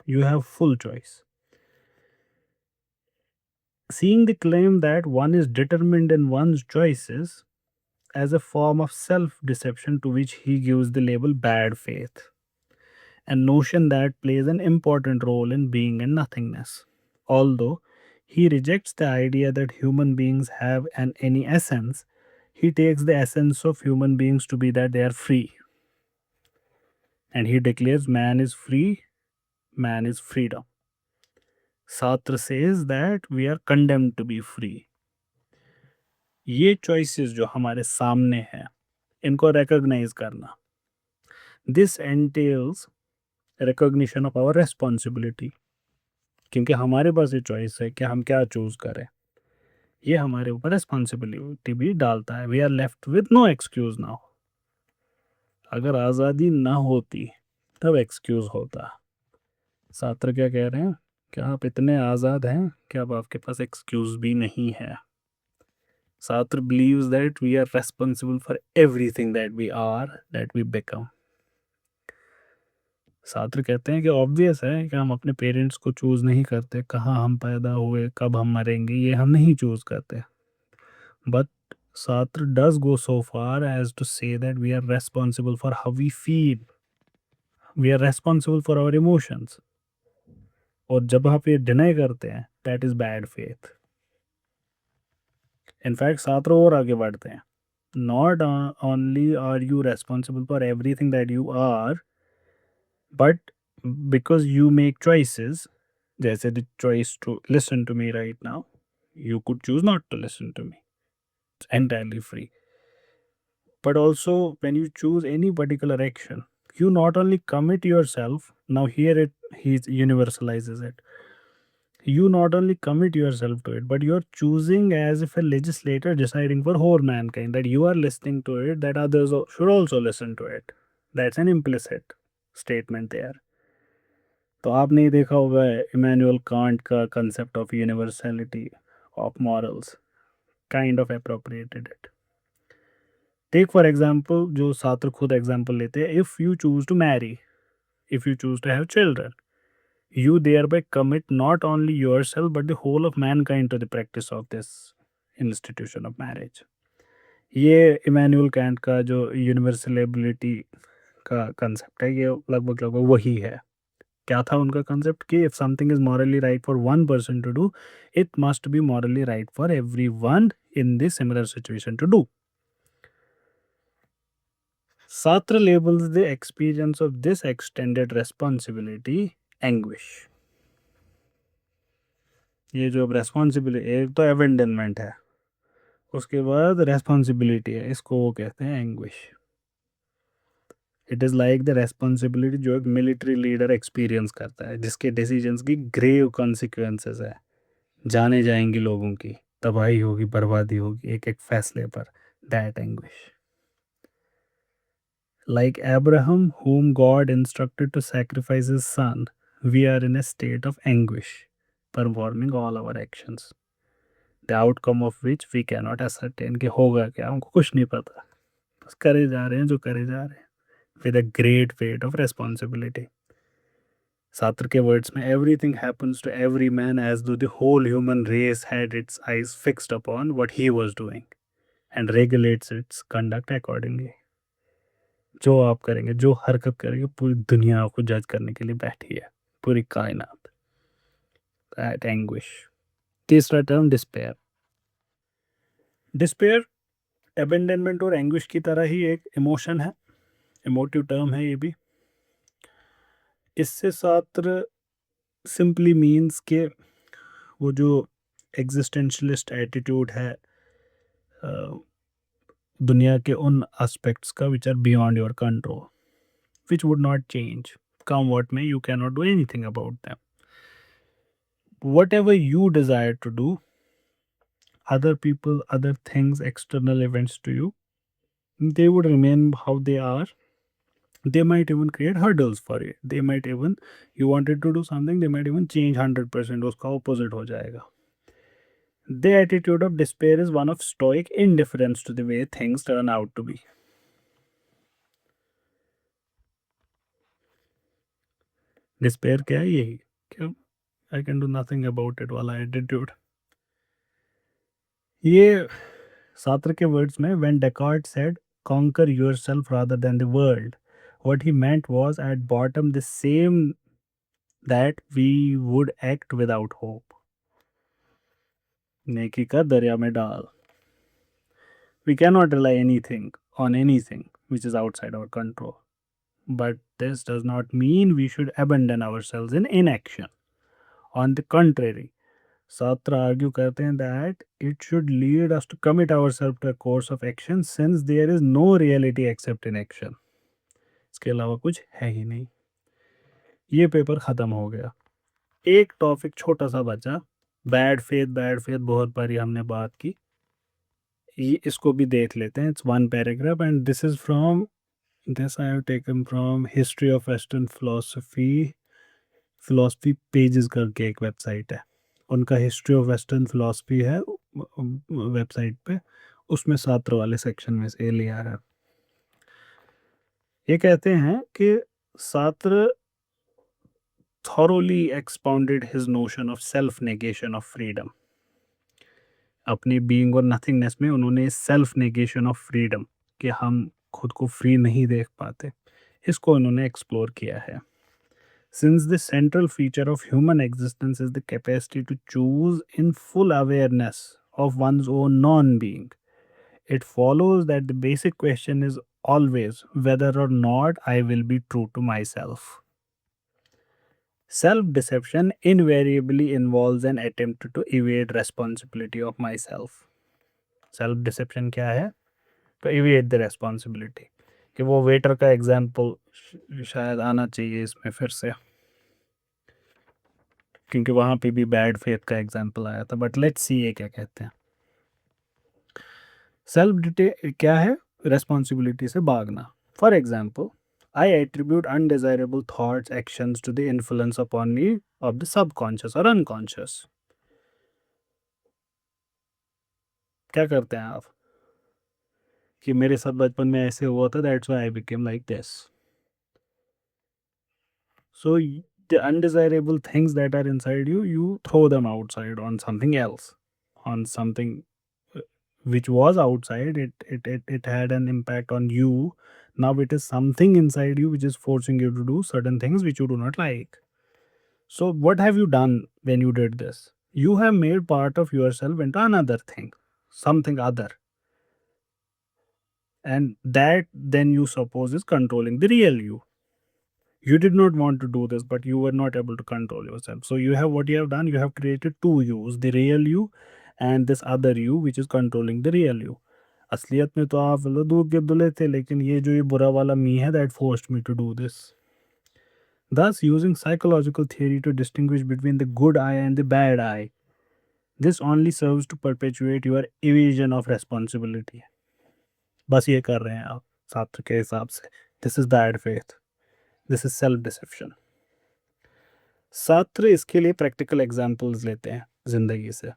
You have full choice. Seeing the claim that one is determined in one's choices as a form of self-deception, to which he gives the label bad faith, a notion that plays an important role in being and nothingness. Although He rejects the idea that human beings have any essence. He takes the essence of human beings to be that they are free. And he declares man is free, man is freedom. Sartre says that we are condemned to be free. ये choices जो हमारे सामने हैं, इनको recognize करना. This entails recognition of our responsibility. क्योंकि हमारे पास ये choice है कि हम क्या choose करें. ये हमारे ऊपर responsibility भी डालता है. We are left with no excuse now. अगर आज़ादी ना होती तब excuse होता. सात्र क्या कह रहे हैं कि आप इतने आज़ाद हैं कि अब आपके पास excuse भी नहीं है. Sartre believes that we are responsible for everything that we are, that we become. Sartre कहते हैं कि ऑब्वियस है कि हम अपने पेरेंट्स को चूज़ नहीं करते, कहाँ हम पैदा हुए, कब हम मरेंगे, ये हम नहीं चूज़ करते. But Sartre does go so far as to say that we are responsible for how we feel. We are responsible for our emotions. और जब आप ये डिनाई करते हैं, that is bad faith. In fact Sartre और आगे बढ़ते हैं. Not only are you responsible for everything that you are, but because you make choices, जैसे the choice to listen to me right now, you could choose not to listen to me. It's entirely free. But also, when you choose any particular action, you not only commit yourself, now here he universalizes it. You not only commit yourself to it, but you're choosing as if a legislator deciding for whole mankind that you are listening to it, that others should also listen to it. That's an implicit statement there. तो आपने ही देखा होगा Immanuel Kant का concept of universality of morals kind of appropriated it. Take for example, जो सात्र खुद example लेते हैं, if you choose to marry, if you choose to have children, you thereby commit not only yourself but the whole of mankind to the practice of this institution of marriage. ये Emmanuel cantt का जो universality का concept है, ये लगभग लगभग वही है. क्या था उनका कंसेप्ट कि if something is morally right for one person to do, it must be morally right for every one in this similar situation to do. Sartre labels the experience of this extended responsibility anguish. ये जो अब responsibility, एक तो abandonment है, उसके बाद responsibility है, इसको वो कहते हैं anguish. It is like the responsibility जो एक मिलिट्री लीडर एक्सपीरियंस करता है, जिसके डिसीजंस की ग्रेव कॉन्सिक्वेंसेस है, जाने जाएंगी लोगों की, तबाही होगी, बर्बादी होगी एक एक फैसले पर. That anguish. Like Abraham, whom God instructed to sacrifice his son, we are in a state of anguish, performing all our actions, the outcome of which we cannot ascertain कि होगा क्या, हमको कुछ नहीं पता, बस करे जा रहे हैं जो करे जा रहे हैं, with a great weight of responsibility. Sartre के वर्ड्स में, everything happens to every man as though the whole human race had its eyes fixed upon what he was doing and regulates its conduct accordingly. जो आप करेंगे, जो हरकत करेंगे, पूरी दुनिया आपको जज करने के लिए बैठी है, पूरी कायनात. That anguish. तीसरा टर्म डिस्पेयर. डिस्पेयर अबेंडनमेंट और एंग्विश की तरह ही एक इमोशन है, इमोटिव टर्म है ये भी. इससे सात्र सिंपली मीन्स के वो जो एग्जिस्टेंशलिस्ट एटीट्यूड है दुनिया के उन एस्पेक्ट्स का which are beyond your control, which would not change, come what may, you cannot do anything about them. Whatever you desire to do, other people, other things, external events to you, they would remain how they are. They might even create hurdles for it. They might even, you wanted to do something, they might even change 100%, उसका opposite हो जाएगा. The attitude of despair is one of stoic indifference to the way things turn out to be. Despair क्या है? यही क्या, I can do nothing about it वाला attitude. ये Sartre के वर्ड्स में, when Descartes said conquer yourself rather than the world, what he meant was at bottom the same, that we would act without hope. नेकी का दरिया में डाल. We cannot rely anything on anything which is outside our control. But this does not mean we should abandon ourselves in inaction. On the contrary, Satra argue करते हैं that it should lead us to commit ourselves to a course of action since there is no reality except in action. इसके अलावा कुछ है ही नहीं. ये paper ख़त्म हो गया. एक टॉपिक छोटा सा बचा. बैड फेथ बहुत बारी हमने बात की. ये इसको भी देख लेते हैं. It's one paragraph and this is from this I have taken from history of western philosophy pages करके एक वेबसाइट है. उनका हिस्ट्री ऑफ वेस्टर्न फिलोसफी है वेबसाइट पे. उसमें सात्र वाले सेक्शन में से लिया है. ये कहते हैं कि Sartre thoroughly expounded his notion of self negation of freedom. अपनी बीइंग और नथिंगनेस में उन्होंने सेल्फ नेगेशन ऑफ फ्रीडम कि हम खुद को फ्री नहीं देख पाते, इसको उन्होंने एक्सप्लोर किया है. Since the central feature of human existence is the capacity to choose in full awareness of one's own non-being, it follows that the basic question is always whether or not I will be true to myself. Self-deception invariably involves an attempt to evade responsibility of myself. Self-deception क्या है? To evade the responsibility. कि वो waiter का example शायद आना चाहिए इसमें फिर से, क्योंकि वहाँ पे भी बैड फेथ का एग्जाम्पल आया था. बट लेट्स सी ये क्या कहते हैं. सेल्फ क्या है? रेस्पॉन्सिबिलिटी से भागना. For example, I attribute undesirable thoughts, actions to the influence upon me of the subconscious or unconscious. क्या करते हैं आप कि मेरे साथ बचपन में ऐसे हुआ था, that's why I became like this. So the undesirable things that are inside you, you throw them outside on something else, on something which was outside. It had an impact on you. Now it is something inside you which is forcing you to do certain things which you do not like. So what have you done when you did this? You have made part of yourself into another thing, something other. And that then you suppose is controlling the real you. You did not want to do this, but you were not able to control yourself. So you have what you have done, you have created two yous, the real you and this other you which is controlling the real you. असलियत में तो आप दूध के दुले थे, लेकिन ये जो ये बुरा वाला मी है, that forced me to do this. Thus, using psychological theory to distinguish between the good I and the bad I, this only serves to perpetuate your evasion of responsibility. बस ये कर रहे हैं आप छात्र के हिसाब से. This is bad faith. This is self-deception. छात्र इसके लिए प्रैक्टिकल एग्जाम्पल्स लेते हैं जिंदगी से.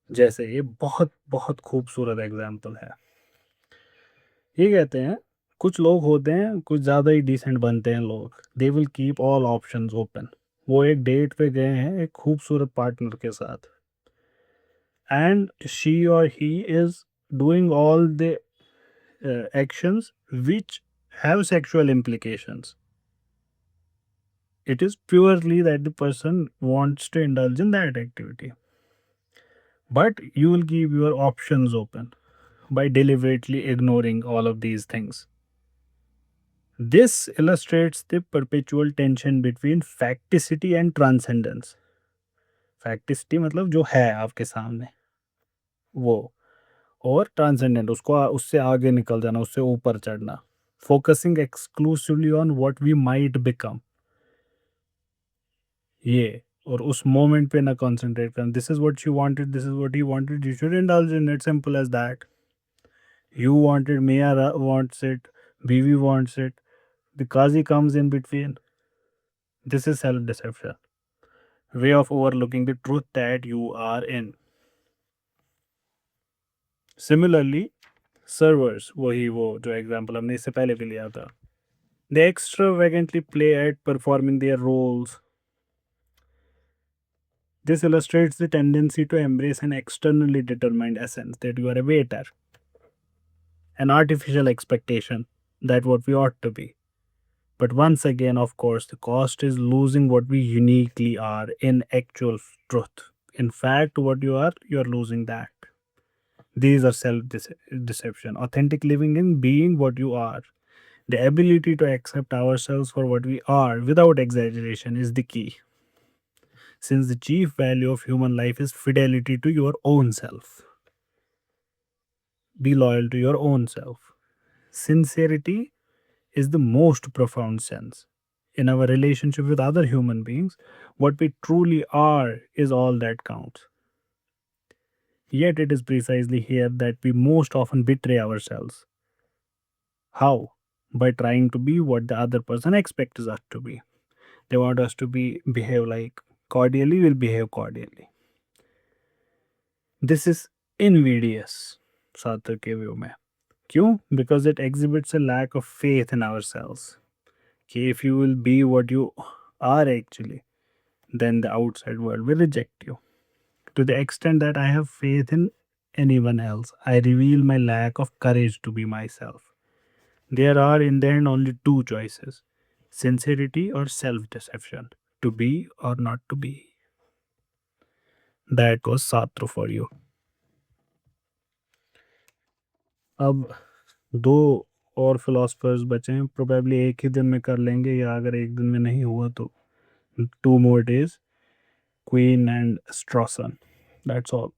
जैसे ये बहुत बहुत खूबसूरत एग्जाम्पल है. ये कहते हैं कुछ लोग होते हैं कुछ ज़्यादा ही डिसेंट बनते हैं लोग. They will keep all options open. वो एक डेट पे गए हैं एक खूबसूरत पार्टनर के साथ, एंड शी और he is doing all the actions which have sexual implications. It is purely that the person wants to indulge in that activity. But you will keep your options open by deliberately ignoring all of these things. This illustrates the perpetual tension between facticity and transcendence. Facticity मतलब जो है आपके सामने वो, और transcendent उसको उससे आगे निकल जाना, उससे ऊपर चढ़ना. Focusing exclusively on what we might become, ये, और उस मोमेंट पे ना कंसंट्रेट करना. This is what you wanted, this is what you wanted, you should indulge in it. Simple as that. You wanted, Mia wants it, Bivi wants it, the Qazi comes in between. This is self deception, way of overlooking the truth that you are in. Similarly, servers, वही वो जो example हमने इससे पहले भी लिया था, they extravagantly play at performing their roles. This illustrates the tendency to embrace an externally determined essence that you are a waiter, an artificial expectation that what we ought to be. But once again, of course, the cost is losing what we uniquely are in actual truth, in fact what you are losing that. These are self deception. Authentic living in being what you are. The ability to accept ourselves for what we are without exaggeration is the key, since the chief value of human life is fidelity to your own self. Be loyal to your own self. Sincerity is the most profound sense. In our relationship with other human beings, what we truly are is all that counts. Yet it is precisely here that we most often betray ourselves. How? By trying to be what the other person expects us to be. They want us to be behave like cordially, we'll behave cordially. This is invidious सार्थक के view में. क्यों? Because it exhibits a lack of faith in ourselves. कि if you will be what you are actually, then the outside world will reject you. To the extent that I have faith in anyone else, I reveal my lack of courage to be myself. There are in the end only two choices: sincerity or self deception, to be or not to be. That was Sartre for you. अब दो और philosophers बचे हैं, probably एक ही दिन में कर लेंगे, या अगर एक दिन में नहीं हुआ तो 2 more days, Quine and Strawson. That's all.